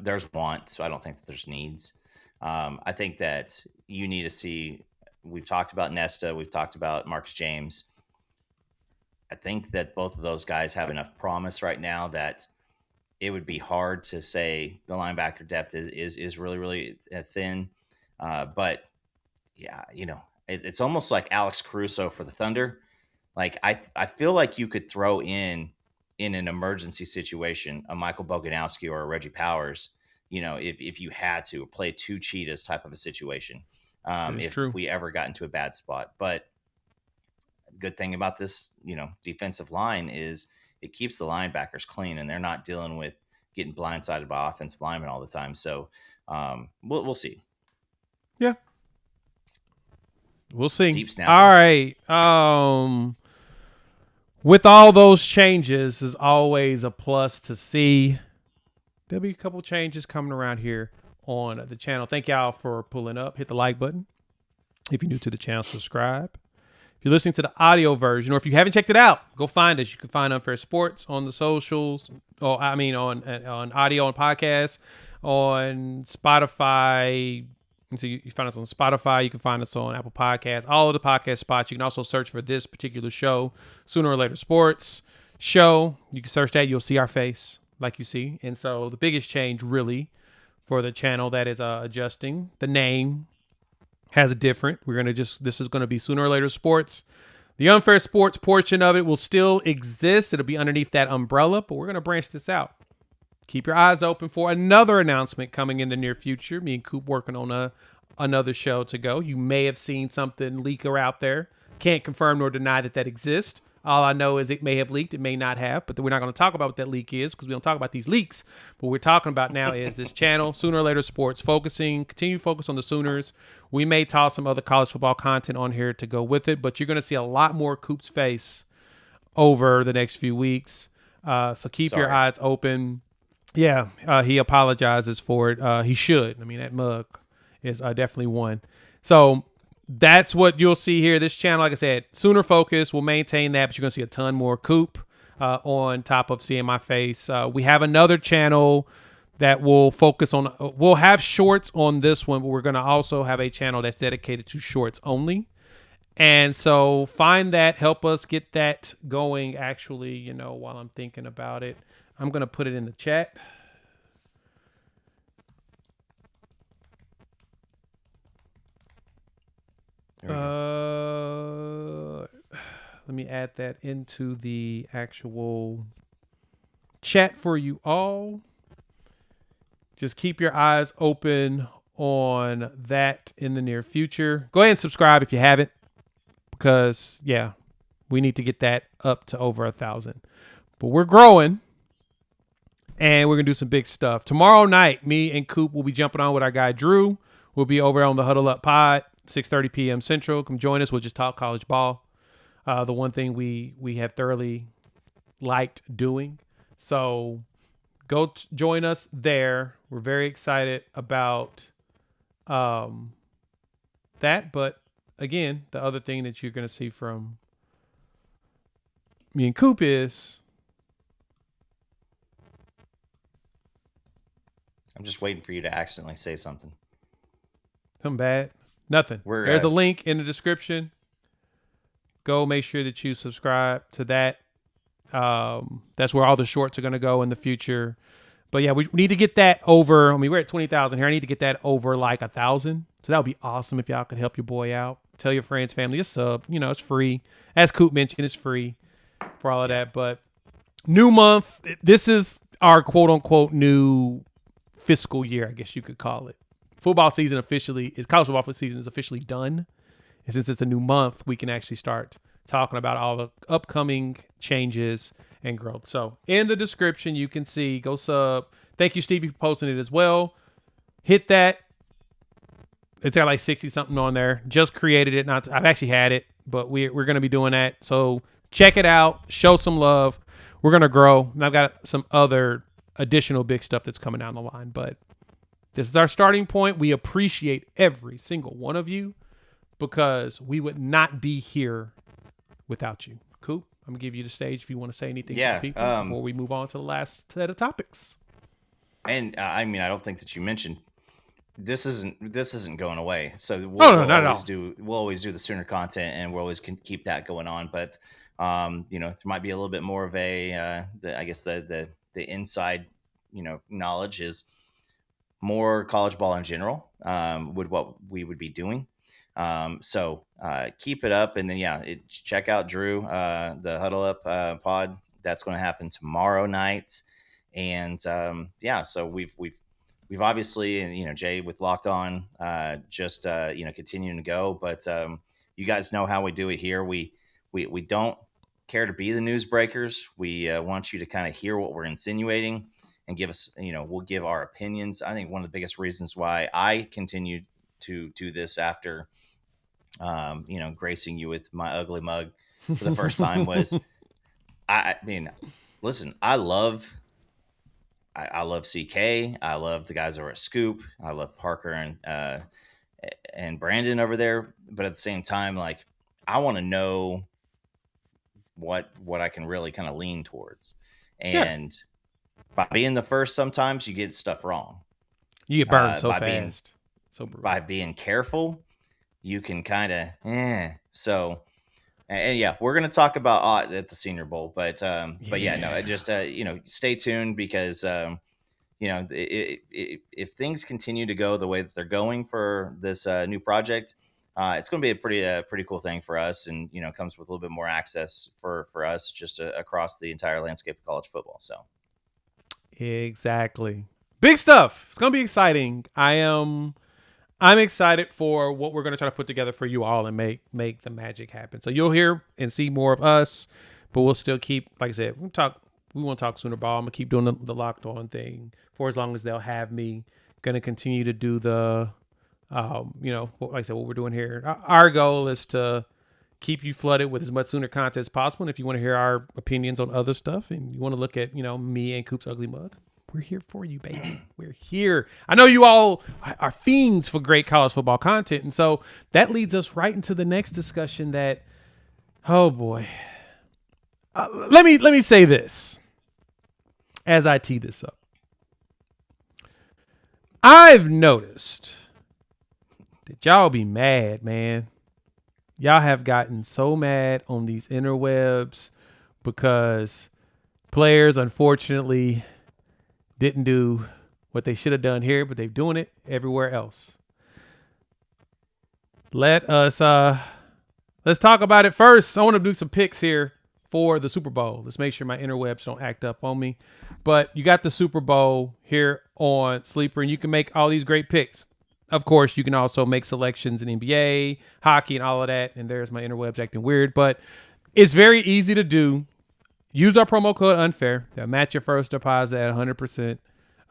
There's wants, so I don't think that there's needs. I think that you need to see. We've talked about Nesta. We've talked about Marcus James. I think that both of those guys have enough promise right now that it would be hard to say the linebacker depth is really, really thin. But yeah, it's almost like Alex Caruso for the Thunder. Like I feel like you could throw in an emergency situation a Michael Boganowski or a Reggie Powers, if you had to play two cheetahs type of a situation. If we ever got into a bad spot. But good thing about this, defensive line is it keeps the linebackers clean, and they're not dealing with getting blindsided by offensive linemen all the time. So we'll see. Yeah, we'll see. Deep snap. All right. With all those changes, is always a plus to see. There'll be a couple changes coming around here on the channel. Thank y'all for pulling up. Hit the like button. If you're new to the channel, subscribe. If you're listening to the audio version, or if you haven't checked it out, go find us. You can find Unfair Sports on the socials, on audio and podcasts. on Spotify. So you find us on Spotify. You can find us on Apple Podcasts, all of the podcast spots. You can also search for this particular show, Sooner or Later Sports Show. You can search that. You'll see our face like you see. And so the biggest change really for the channel that is adjusting, the name has a different. This is going to be Sooner or Later Sports. The Unfair Sports portion of it will still exist. It'll be underneath that umbrella, but we're going to branch this out. Keep your eyes open for another announcement coming in the near future. Me and Coop working on another show to go. You may have seen something leaker out there. Can't confirm nor deny that exists. All I know is it may have leaked. It may not have, but we're not going to talk about what that leak is because we don't talk about these leaks. What we're talking about now is this channel, Sooner or Later Sports, continue to focus on the Sooners. We may toss some other college football content on here to go with it, but you're going to see a lot more Coop's face over the next few weeks. So keep your eyes open. Yeah, he apologizes for it. He should. I mean, that mug is definitely one. So that's what you'll see here. This channel, like I said, Sooner focus. We'll maintain that, but you're going to see a ton more Coop on top of seeing my face. We have another channel that will focus on, we'll have shorts on this one, but we're going to also have a channel that's dedicated to shorts only. And so find that, help us get that going. Actually, while I'm thinking about it, I'm going to put it in the chat. Let me add that into the actual chat for you all. Just keep your eyes open on that in the near future. Go ahead and subscribe if you haven't, because we need to get that up to over 1,000. But we're growing. And we're going to do some big stuff. Tomorrow night, me and Coop will be jumping on with our guy Drew. We'll be over on the Huddle Up Pod, 6:30 p.m. Central. Come join us. We'll just talk college ball. The one thing we have thoroughly liked doing. So go join us there. We're very excited about that. But again, the other thing that you're going to see from me and Coop is, I'm just waiting for you to accidentally say something. Something bad? Nothing. There's a link in the description. Go make sure that you subscribe to that. That's where all the shorts are going to go in the future. But yeah, we need to get that over. I mean, we're at 20,000 here. I need to get that over like 1,000. So that would be awesome if y'all could help your boy out. Tell your friends, family, a sub. It's free. As Coop mentioned, it's free for all of that. But new month. This is our quote unquote new fiscal year, I guess you could call it. College football season is officially done. And since it's a new month, we can actually start talking about all the upcoming changes and growth. So in the description, you can see, go sub. Thank you, Stevie, for posting it as well. Hit that. It's got like 60 something on there. Just created it. I've actually had it, but we're going to be doing that. So check it out. Show some love. We're going to grow. And I've got some other additional big stuff that's coming down the line, but this is our starting point. We appreciate every single one of you because we would not be here without you. Coop, I'm gonna give you the stage if you want to say anything to people before we move on to the last set of topics. And I mean, I don't think that you mentioned this isn't going away. So we'll always do the Sooner content, and we'll always keep that going on. But there might be a little bit more of I guess the inside, knowledge is more college ball in general, with what we would be doing. So keep it up. And then, check out Drew, the Huddle Up pod. That's going to happen tomorrow night. And so we've obviously, and, Jay with Locked On, just, continuing to go. But you guys know how we do it here. We don't care to be the newsbreakers. We want you to kind of hear what we're insinuating and give us, we'll give our opinions. I think one of the biggest reasons why I continue to do this after, gracing you with my ugly mug for the first time was, I mean, listen, I love CK. I love the guys over at Scoop. I love Parker and Brandon over there. But at the same time, like, I want to know what I can really kind of lean towards. And by being the first, sometimes you get stuff wrong. You get burned so by being fast. So brutal. careful, you can kind of so. And yeah, we're going to talk about at the Senior Bowl, but yeah, no, just stay tuned because if things continue to go the way that they're going for this new project, it's going to be a pretty cool thing for us, and comes with a little bit more access for us just across the entire landscape of college football. So Exactly. Big stuff. It's gonna be exciting. I'm excited for what we're gonna try to put together for you all and make the magic happen. So you'll hear and see more of us, but we'll still keep, like I said, we want to talk Sooner Ball. I'm gonna keep doing the locked on thing for as long as they'll have me. Gonna continue to do the like I said, what we're doing here. Our goal is to keep you flooded with as much Sooner content as possible. And if you want to hear our opinions on other stuff and you want to look at, me and Coop's Ugly Mug, we're here for you, baby. We're here. I know you all are fiends for great college football content. And so that leads us right into the next discussion that, oh boy. Let me say this as I tee this up. I've noticed that y'all be mad, man. Y'all have gotten so mad on these interwebs because players, unfortunately, didn't do what they should have done here, but they're doing it everywhere else. Let's talk about it first. I want to do some picks here for the Super Bowl. Let's make sure my interwebs don't act up on me. But you got the Super Bowl here on Sleeper, and you can make all these great picks. Of course, you can also make selections in NBA, hockey, and all of that. And there's my interwebs acting weird. But it's very easy to do. Use our promo code UNFAIR. They'll match your first deposit at 100%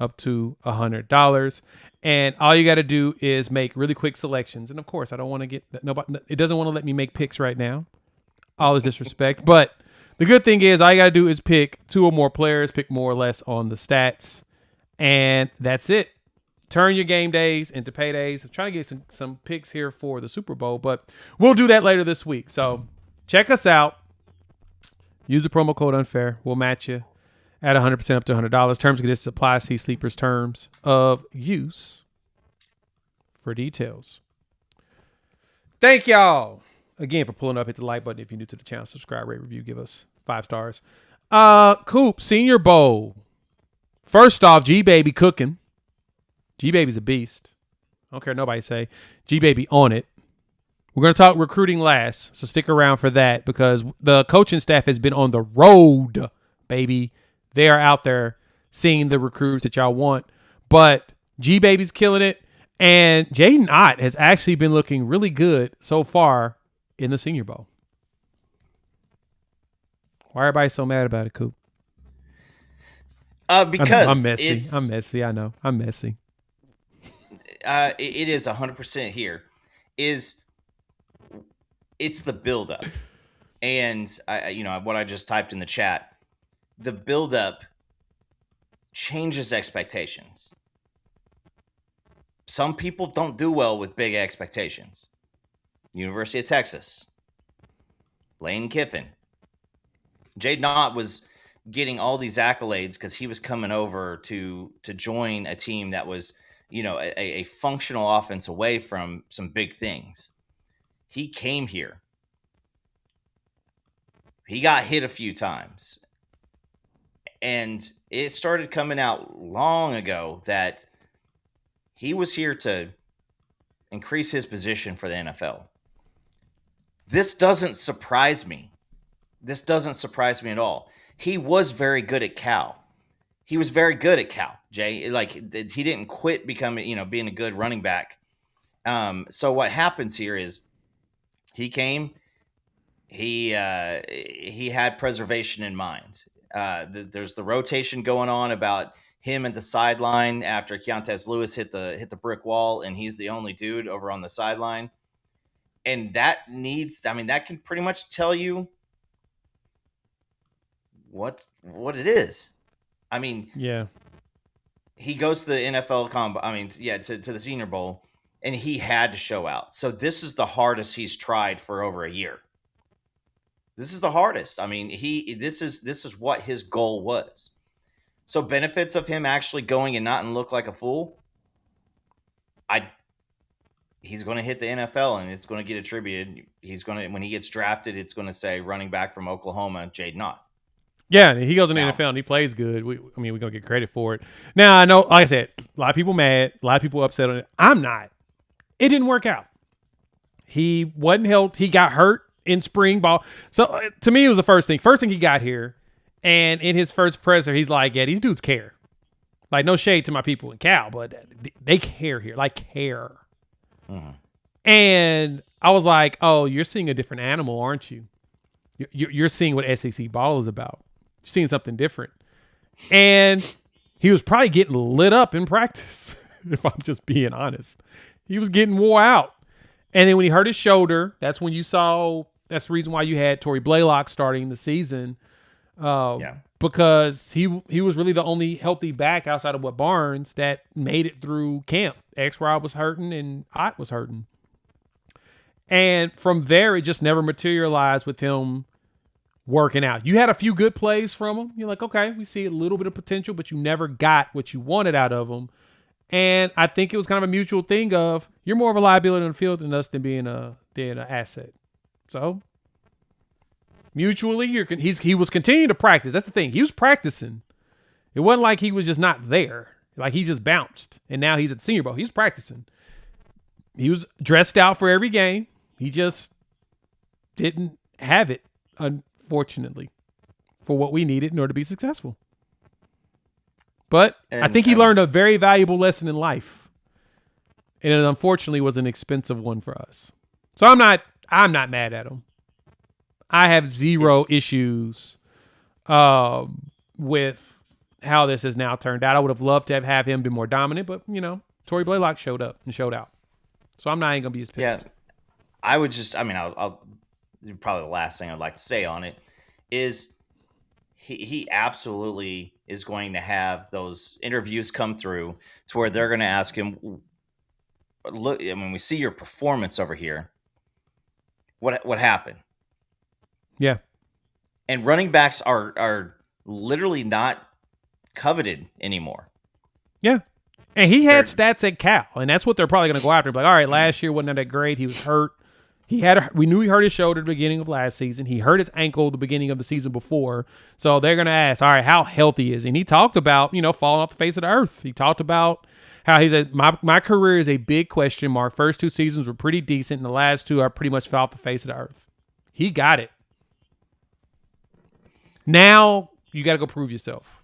up to $100. And all you got to do is make really quick selections. And, of course, I don't want to get – nobody. It doesn't want to let me make picks right now. All is disrespect. But the good thing is all you got to do is pick 2 or more players, pick more or less on the stats. And that's it. Turn your game days into paydays. I'm trying to get some picks here for the Super Bowl, but we'll do that later this week. So check us out. Use the promo code UNFAIR. We'll match you at 100% up to $100. Terms and conditions apply. See Sleeper's terms of use for details. Thank y'all again for pulling up. Hit the like button if you're new to the channel. Subscribe, rate, review. Give us 5 stars. Coop, Senior Bowl. First off, G-Baby cooking. G-Baby's a beast. I don't care what nobody say. G-Baby on it. We're going to talk recruiting last, so stick around for that because the coaching staff has been on the road, baby. They are out there seeing the recruits that y'all want. But G-Baby's killing it, and Jaden Ott has actually been looking really good so far in the Senior Bowl. Why are everybody so mad about it, Coop? Because I'm messy. I'm messy. I know. I'm messy. It is 100% here. It's the buildup, and what I just typed in the chat. The buildup changes expectations. Some people don't do well with big expectations. University of Texas, Lane Kiffin, Jaden Ott was getting all these accolades because he was coming over to join a team that was, a functional offense away from some big things. He came here. He got hit a few times. And it started coming out long ago that he was here to increase his position for the NFL. This doesn't surprise me. This doesn't surprise me at all. He was very good at Cal. He was very good at Cal, Jay. Like, he didn't quit becoming, being a good running back. So what happens here is he came, he had preservation in mind. There's the rotation going on about him at the sideline after Keontez Lewis hit the brick wall, and he's the only dude over on the sideline. And that can pretty much tell you what it is. Yeah. He goes to the NFL to the Senior Bowl, and he had to show out. So this is the hardest he's tried for over a year. This is the hardest. This is what his goal was. So benefits of him actually going and not look like a fool. I he's going to hit the NFL and it's going to get attributed. He's going to, when he gets drafted, it's going to say running back from Oklahoma, Jade Knott. Yeah, he goes in the Now, NFL and he plays good. We're going to get credit for it. Now, I know, like I said, a lot of people mad, a lot of people upset on it. I'm not. It didn't work out. He wasn't held. He got hurt in spring ball. So, to me, it was the first thing. First thing he got here, and in his first presser, he's like, yeah, these dudes care. Like, no shade to my people in Cal, but they care here. Like, care. mm-hmm. And I was like, oh, you're seeing a different animal, aren't you? You're seeing what SEC ball is about. You're seeing something different. And he was probably getting lit up in practice, if I'm just being honest. He was getting wore out. And then when he hurt his shoulder, that's when you saw, that's the reason why you had Tory Blaylock starting the season. Because he was really the only healthy back outside of Barnes that made it through camp. X-Rob was hurting and Ott was hurting. And from there, it just never materialized with him working out. You had a few good plays from him. You're like, okay, we see a little bit of potential, but you never got what you wanted out of him. And I think it was kind of a mutual thing of, you're more of a liability on the field than us than being an asset. So mutually, he was continuing to practice. That's the thing. He was practicing. It wasn't like he was just not there. Like he just bounced. And now he's at the Senior Bowl. He's practicing. He was dressed out for every game. He just didn't have it, unfortunately, for what we needed in order to be successful. But I think he learned a very valuable lesson in life. And it unfortunately was an expensive one for us. So I'm not mad at him. I have zero issues with how this has now turned out. I would have loved to have him be more dominant, but Tory Blaylock showed up and showed out. So I'm not even gonna be as pissed. Yeah, I would just, I'll probably the last thing I'd like to say on it is he absolutely is going to have those interviews come through to where they're going to ask him, look, we see your performance over here. What happened? Yeah. And running backs are literally not coveted anymore. Yeah. And he had stats at Cal, and that's what they're probably going to go after. Like, all right, last year wasn't that great. He was hurt. We knew he hurt his shoulder at the beginning of last season. He hurt his ankle at the beginning of the season before. So they're going to ask, all right, how healthy is he? And he talked about, falling off the face of the earth. He talked about how he said, my career is a big question mark. First two seasons were pretty decent, and the last two are pretty much fell off the face of the earth. He got it. Now you got to go prove yourself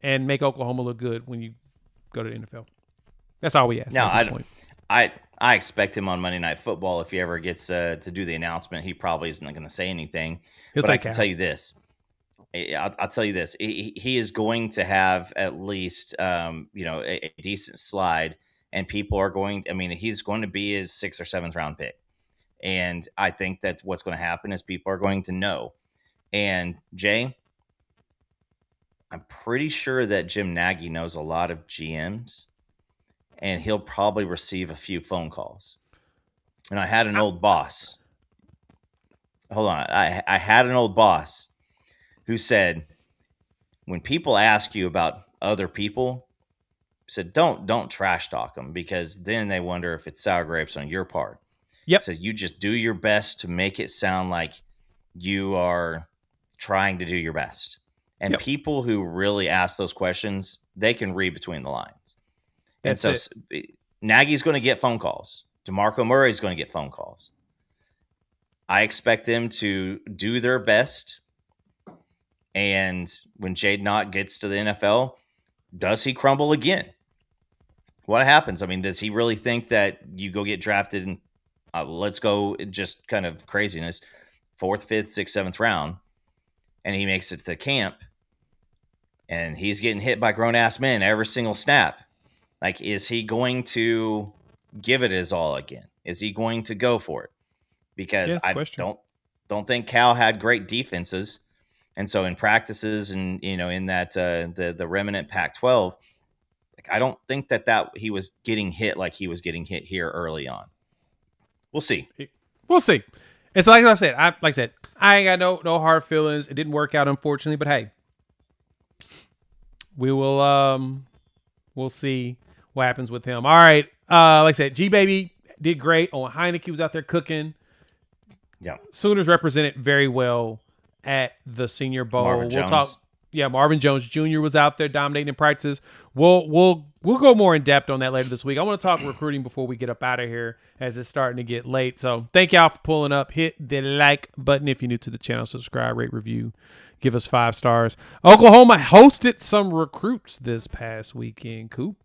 and make Oklahoma look good when you go to the NFL. That's all we ask. No, I expect him on Monday Night Football. If he ever gets to do the announcement, he probably isn't going to say anything. But I can tell you this. I'll tell you this. He is going to have at least a decent slide, and people are going. He's going to be his 6th or 7th round pick, and I think that what's going to happen is people are going to know. And Jay, I'm pretty sure that Jim Nagy knows a lot of GMs, and he'll probably receive a few phone calls. And I had an old boss. Hold on. I had an old boss who said, when people ask you about other people, said, don't trash talk them, because then they wonder if it's sour grapes on your part. Yep. So you just do your best to make it sound like you are trying to do your best. And people who really ask those questions, they can read between the lines. And so Nagy's going to get phone calls. DeMarco Murray's going to get phone calls. I expect them to do their best. And when Jade Knott gets to the NFL, does he crumble again? What happens? Does he really think that you go get drafted and let's go just kind of craziness, 4th, 5th, 6th, 7th round, and he makes it to the camp and he's getting hit by grown-ass men every single snap? Like, is he going to give it his all again? Is he going to go for it? Because I don't think Cal had great defenses. And so in practices and, in that the remnant Pac-12, I don't think that he was getting hit like he was getting hit here early on. We'll see. It's like I said. I ain't got no hard feelings. It didn't work out, unfortunately. But hey, we will we'll see what happens with him. All right. Like I said, G Baby did great. Owen Heineke was out there cooking. Yeah. Sooners represented very well at the Senior Bowl. Marvin Jones. Talk. Yeah, Marvin Jones Jr. was out there dominating in practices. We'll go more in depth on that later this week. I want to talk recruiting before we get up out of here as it's starting to get late. So thank y'all for pulling up. Hit the like button if you're new to the channel. Subscribe, rate, review, give us 5 stars. Oklahoma hosted some recruits this past weekend, Coop.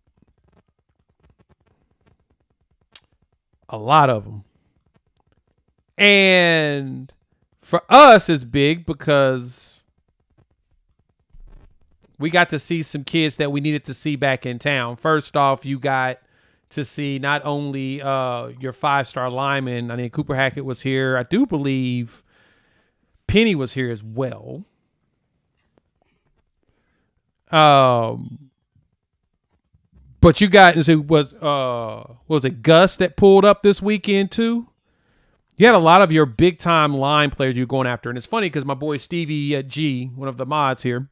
A lot of them. And for us, it's big because we got to see some kids that we needed to see back in town. First off, you got to see not only your 5-star lineman. I mean, Cooper Hackett was here. I do believe Penny was here as well. But you got, was it Gus that pulled up this weekend too? You had a lot of your big-time line players you're going after. And it's funny because my boy Stevie G, one of the mods here,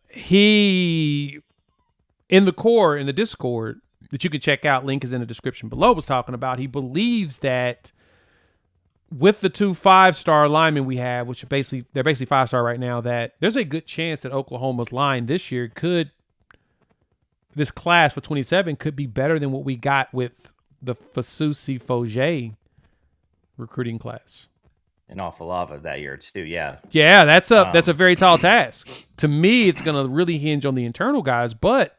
he, in the Discord that you can check out, link is in the description below, was talking about he believes that with the 2 5-star linemen we have, which are they're basically 5-star right now, that there's a good chance that Oklahoma's line this year this class for 27 could be better than what we got with the Fasusi-Foje recruiting class. And Alfalava that year too, yeah. Yeah, that's a very tall task. To me, it's going to really hinge on the internal guys, but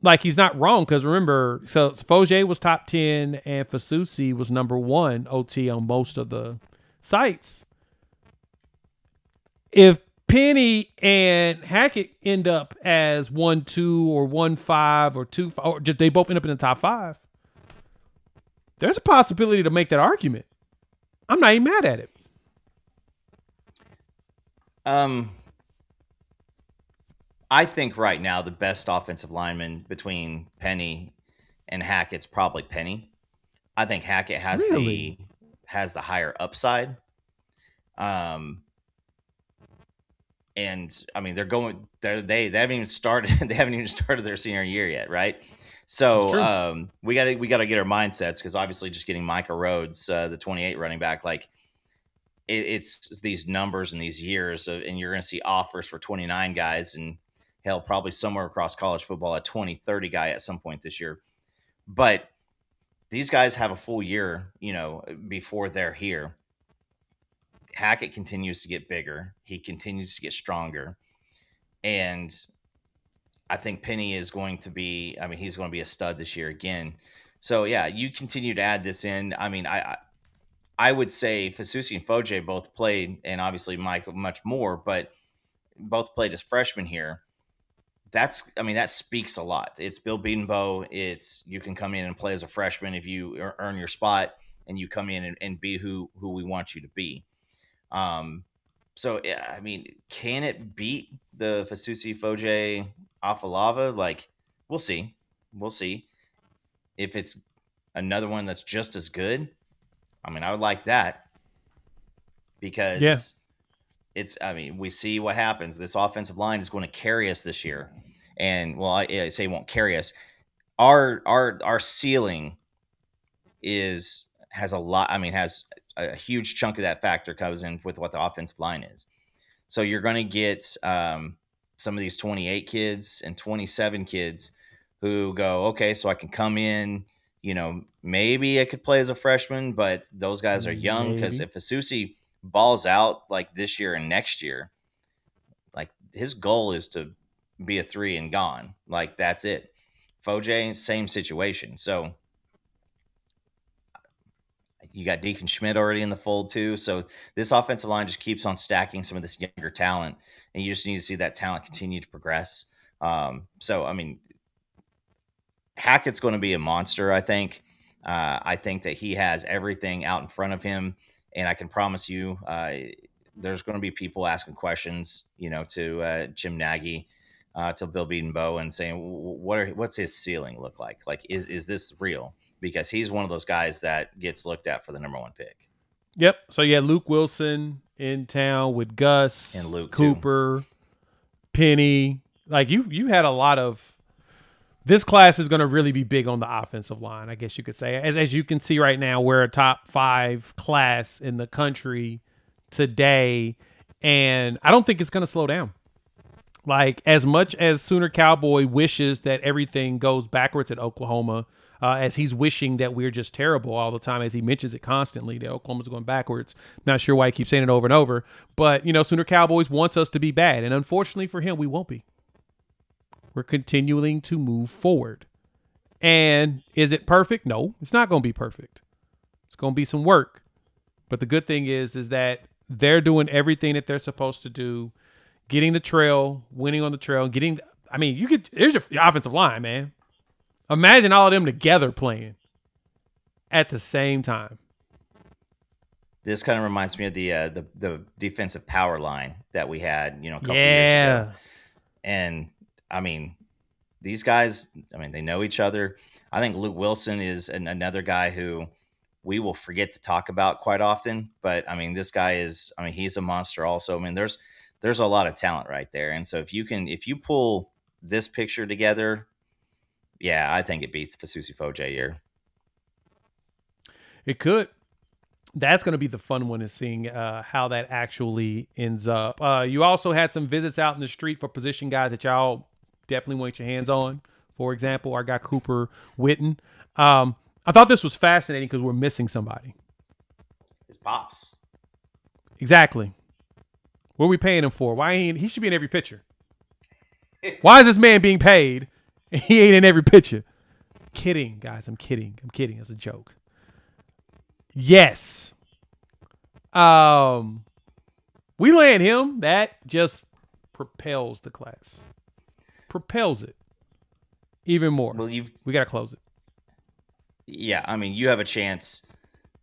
like he's not wrong because remember, so Foje was top 10 and Fasusi was number 1 OT on most of the sites. If Penny and Hackett end up as 1-2 or 1-5 or 2, or just they both end up in the top 5, there's a possibility to make that argument. I'm not even mad at it. I think right now the best offensive lineman between Penny and Hackett's probably Penny. I think Hackett has the higher upside. And I mean they haven't even started their senior year yet, right? So we gotta get our mindsets because obviously just getting Micah Rhodes, the 28 running back, like it's these numbers and these years and you're gonna see offers for 29 guys and hell probably somewhere across college football a 20-30 guy at some point this year. But these guys have a full year, before they're here. Hackett continues to get bigger. He continues to get stronger. And I think Penny is going to be, he's going to be a stud this year again. So, yeah, you continue to add this in. I mean, I would say Fasusi and Foje both played, and obviously Mike much more, but both played as freshmen here. That speaks a lot. It's Bill Bedenbaugh. It's you can come in and play as a freshman if you earn your spot and you come in and be who we want you to be. So, yeah, can it beat the Fasusi Foje Afalava? Like, we'll see. If it's another one that's just as good, I would like that because we see what happens. This offensive line is going to carry us this year. And, well, I say it won't carry us. Our ceiling has a huge chunk of that factor comes in with what the offensive line is. So you're going to get some of these 28 kids and 27 kids who go, okay, so I can come in, maybe I could play as a freshman, but those guys are young because if Fasusi balls out like this year and next year, like his goal is to be a 3 and gone. Like that's it. Foje, same situation. So you got Deacon Schmidt already in the fold too. So this offensive line just keeps on stacking some of this younger talent, and you just need to see that talent continue to progress. Hackett's going to be a monster, I think. I think that he has everything out in front of him, and I can promise you there's going to be people asking questions, to Jim Nagy, to Bill Bedenbaugh and saying, what's his ceiling look like? Like, is this real? Because he's one of those guys that gets looked at for the number 1 pick. Yep. So, yeah, Luke Wilson in town with Gus, and Luke Cooper, too. Penny. Like, you had a lot of this class is going to really be big on the offensive line, I guess you could say. As you can see right now, we're a top 5 class in the country today, and I don't think it's going to slow down. Like, as much as Sooner Cowboy wishes that everything goes backwards at Oklahoma, as he's wishing that we're just terrible all the time, as he mentions it constantly, that Oklahoma's going backwards. Not sure why he keeps saying it over and over, but, Sooner Cowboys wants us to be bad, and unfortunately for him, we won't be. We're continuing to move forward. And is it perfect? No, it's not going to be perfect. It's going to be some work. But the good thing is that they're doing everything that they're supposed to do, getting the trail, winning on the trail, there's your offensive line, man. Imagine all of them together playing at the same time. This kind of reminds me of the defensive power line that we had, a couple years ago. And these guys, they know each other. I think Luke Wilson is another guy who we will forget to talk about quite often. But, this guy is, he's a monster also. There's a lot of talent right there. And so if you pull this picture together, yeah, I think it beats Fasusi Foje here. It could. That's going to be the fun one, is seeing how that actually ends up. You also had some visits out in the street for position guys that y'all definitely want your hands on. For example, our guy Cooper Witten. I thought this was fascinating because we're missing somebody. His pops. Exactly. What are we paying him for? Why ain't he should be in every picture? Why is this man being paid and he ain't in every picture? Kidding, guys. I'm kidding. It's a joke. Yes. We land him. That just propels the class. Propels it even more. Well, we got to close it. Yeah, you have a chance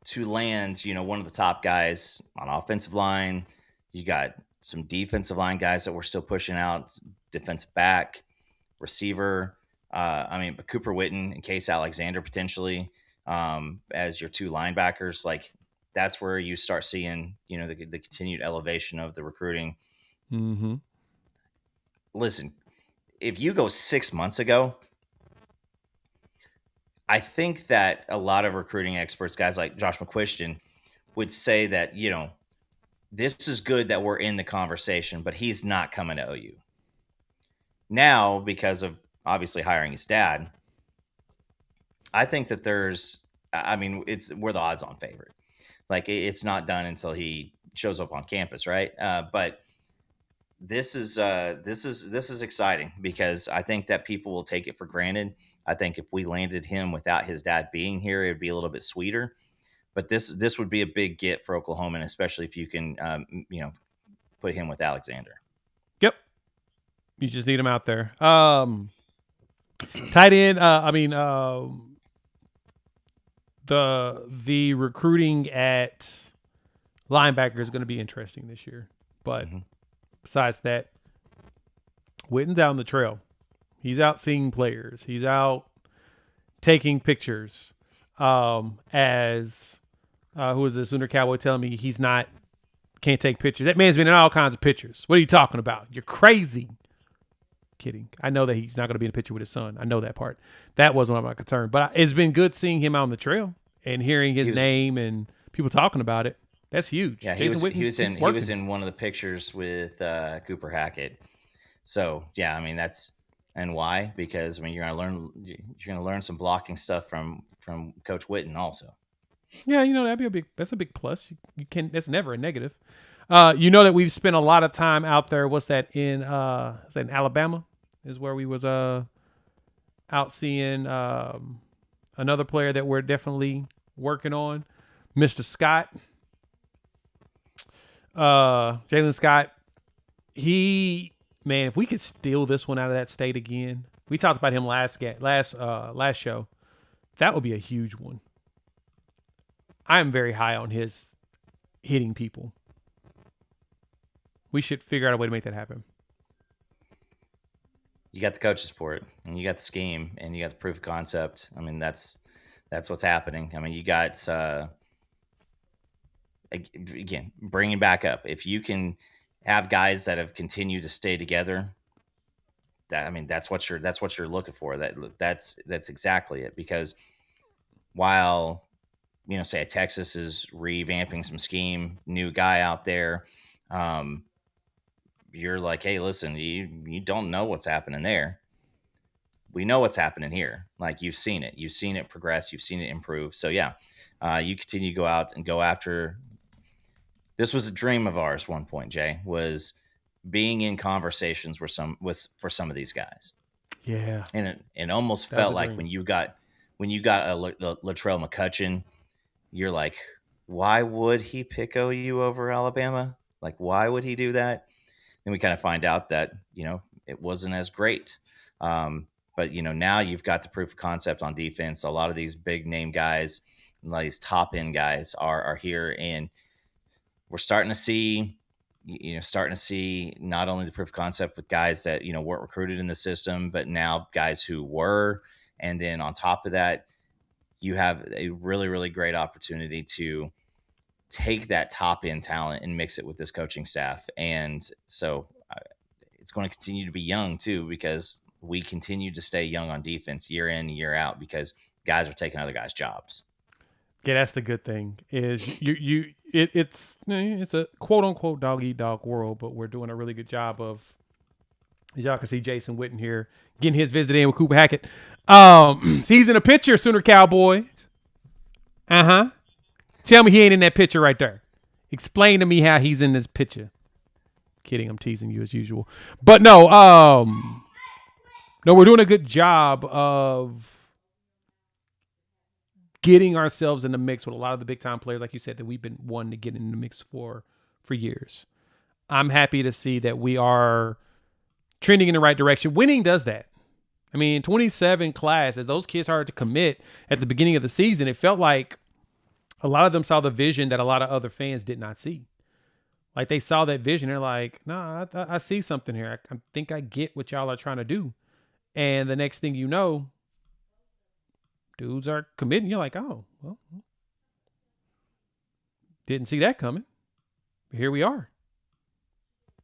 to land, one of the top guys on offensive line. You got some defensive line guys that we're still pushing out, defensive back, receiver. But Cooper Witten and Case Alexander potentially as your 2 linebackers. Like, that's where you start seeing, the continued elevation of the recruiting. Mm-hmm. Listen, if you go 6 months ago, I think that a lot of recruiting experts, guys like Josh McQuiston, would say that, this is good that we're in the conversation, but he's not coming to OU. Now, because of obviously hiring his dad, I think that we're the odds-on favorite. Like, it's not done until he shows up on campus, right? But this is exciting because I think that people will take it for granted. I think if we landed him without his dad being here, it'd be a little bit sweeter. But this would be a big get for Oklahoma, and especially if you can, put him with Alexander. Yep. You just need him out there. Tight end. The recruiting at linebacker is going to be interesting this year. But besides that, Witten's out on the trail. He's out seeing players. He's out taking pictures. Who is this Sooner Cowboy telling me can't take pictures? That man's been in all kinds of pictures. What are you talking about? You're crazy. Kidding. I know that he's not going to be in a picture with his son. I know that part. That wasn't one of my concern. But it's been good seeing him out on the trail and hearing his name and people talking about it. That's huge. Yeah, he was in one of the pictures with Cooper Hackett. So yeah, that's and why? Because you're gonna learn some blocking stuff from Coach Witten also. Yeah, that's a big plus. That's never a negative. That we've spent a lot of time out there. What's that in Alabama? Is where we was out seeing another player that we're definitely working on, Mr. Scott. Jalen Scott. If we could steal this one out of that state again, we talked about him last show. That would be a huge one. I am very high on his hitting people. We should figure out a way to make that happen. You got the coaches for it, and you got the scheme, and you got the proof of concept. That's what's happening. You got again, bringing back up. If you can have guys that have continued to stay together, that's what you're looking for. That's exactly it. Because while say Texas is revamping some scheme, new guy out there, you're like, hey, listen, you don't know what's happening there. We know what's happening here. Like, you've seen it progress, you've seen it improve. So yeah, you continue to go out and go after. This was a dream of ours. One point, Jay, was being in conversations for some of these guys. Yeah, And it almost that was felt a like dream. when you got a Latrell McCutcheon, you're like, why would he pick OU over Alabama? Like, why would he do that? Then we kind of find out that it wasn't as great. But now you've got the proof of concept on defense. A lot of these big name guys, a lot of these top end guys are here, and we're starting to see not only the proof of concept with guys that weren't recruited in the system, but now guys who were. And then on top of that, you have a really, really great opportunity to take that top end talent and mix it with this coaching staff. And so it's going to continue to be young too, because we continue to stay young on defense year in, year out, because guys are taking other guys' jobs. Yeah, that's the good thing is it's a quote unquote dog eat dog world, but we're doing a really good job of, as y'all can see Jason Witten here getting his visit in with Cooper Hackett. He's in a picture, Sooner Cowboy. Tell me he ain't in that picture right there. Explain to me how he's in this picture. Kidding, I'm teasing you as usual. But no, we're doing a good job of getting ourselves in the mix with a lot of the big time players, like you said, that we've been wanting to get in the mix for years. I'm happy to see that we are trending in the right direction. Winning does that. I mean, 27 class, as those kids started to commit at the beginning of the season, it felt like a lot of them saw the vision that a lot of other fans did not see. Like, they saw that vision. They're like, no, I see something here. I think I get what y'all are trying to do. And the next thing you know, dudes are committing. You're like, oh, well, didn't see that coming. But here we are.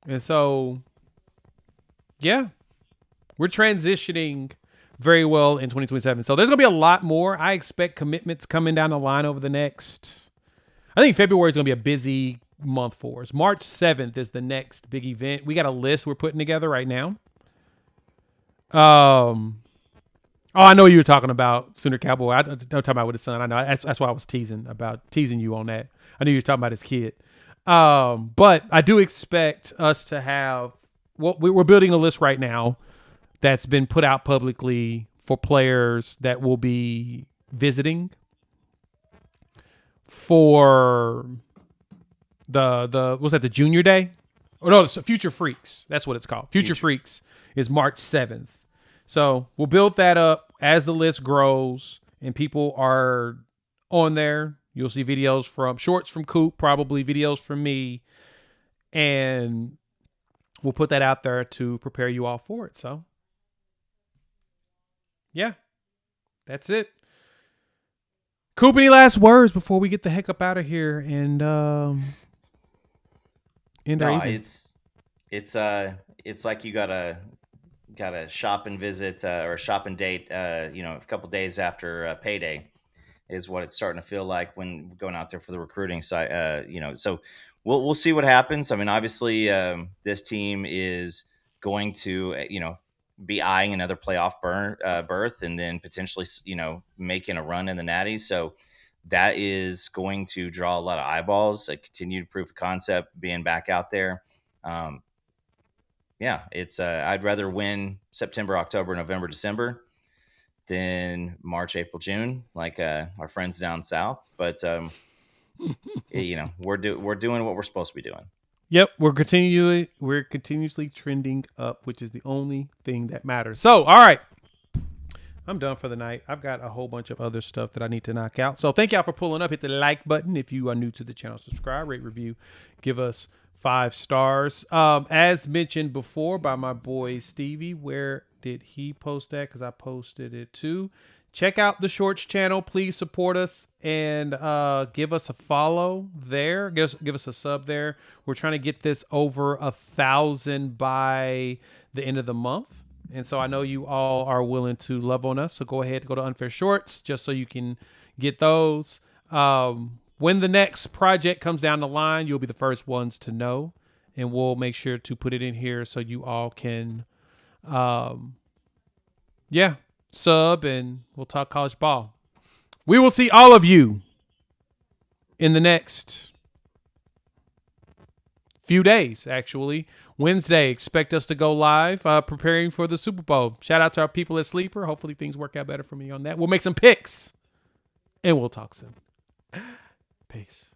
And so, yeah, we're transitioning very well in 2027. So there's going to be a lot more. I expect commitments coming down the line over the next. I think February is going to be a busy month for us. March 7th is the next big event. We got a list we're putting together right now. Oh, I know you were talking about Sooner Cowboy. I'm talking about with his son. I know that's why I was teasing you on that. I knew you were talking about his kid. But I do expect us to have. Well, we're building a list right now that's been put out publicly for players that will be visiting for the junior day? Oh no, it's Future Freaks. That's what it's called. Future Freaks is March 7th. So we'll build that up as the list grows and people are on there. You'll see videos from shorts from Coop, probably videos from me, and we'll put that out there to prepare you all for it. So yeah, that's it. Coop, any last words before we get the heck up out of here and end our evening? It's like you got a shop and visit or a shop and date. A couple days after payday is what it's starting to feel like when going out there for the recruiting side. So we'll see what happens. I mean, obviously, this team is going to be eyeing another playoff berth, and then potentially making a run in the Natty. So that is going to draw a lot of eyeballs. A continued proof of concept being back out there. It's I'd rather win September, October, November, December than March, April, June, like our friends down south. But we're doing what we're supposed to be doing. Yep, we're continuously trending up, which is the only thing that matters. So, all right, I'm done for the night. I've got a whole bunch of other stuff that I need to knock out. So thank y'all for pulling up. Hit the like button if you are new to the channel. Subscribe, rate, review, give us 5 stars. As mentioned before by my boy Stevie, where did he post that? Because I posted it too. Check out the Shorts channel. Please support us and give us a follow there. Give us a sub there. We're trying to get this over 1,000 by the end of the month. And so I know you all are willing to love on us. So go ahead and go to Unfair Shorts just so you can get those. When the next project comes down the line, you'll be the first ones to know. And we'll make sure to put it in here so you all can, sub, and we'll talk college ball. We will see all of you in the next few days, actually. Wednesday, expect us to go live preparing for the Super Bowl. Shout out to our people at Sleeper. Hopefully things work out better for me on that. We'll make some picks, and we'll talk soon. Peace.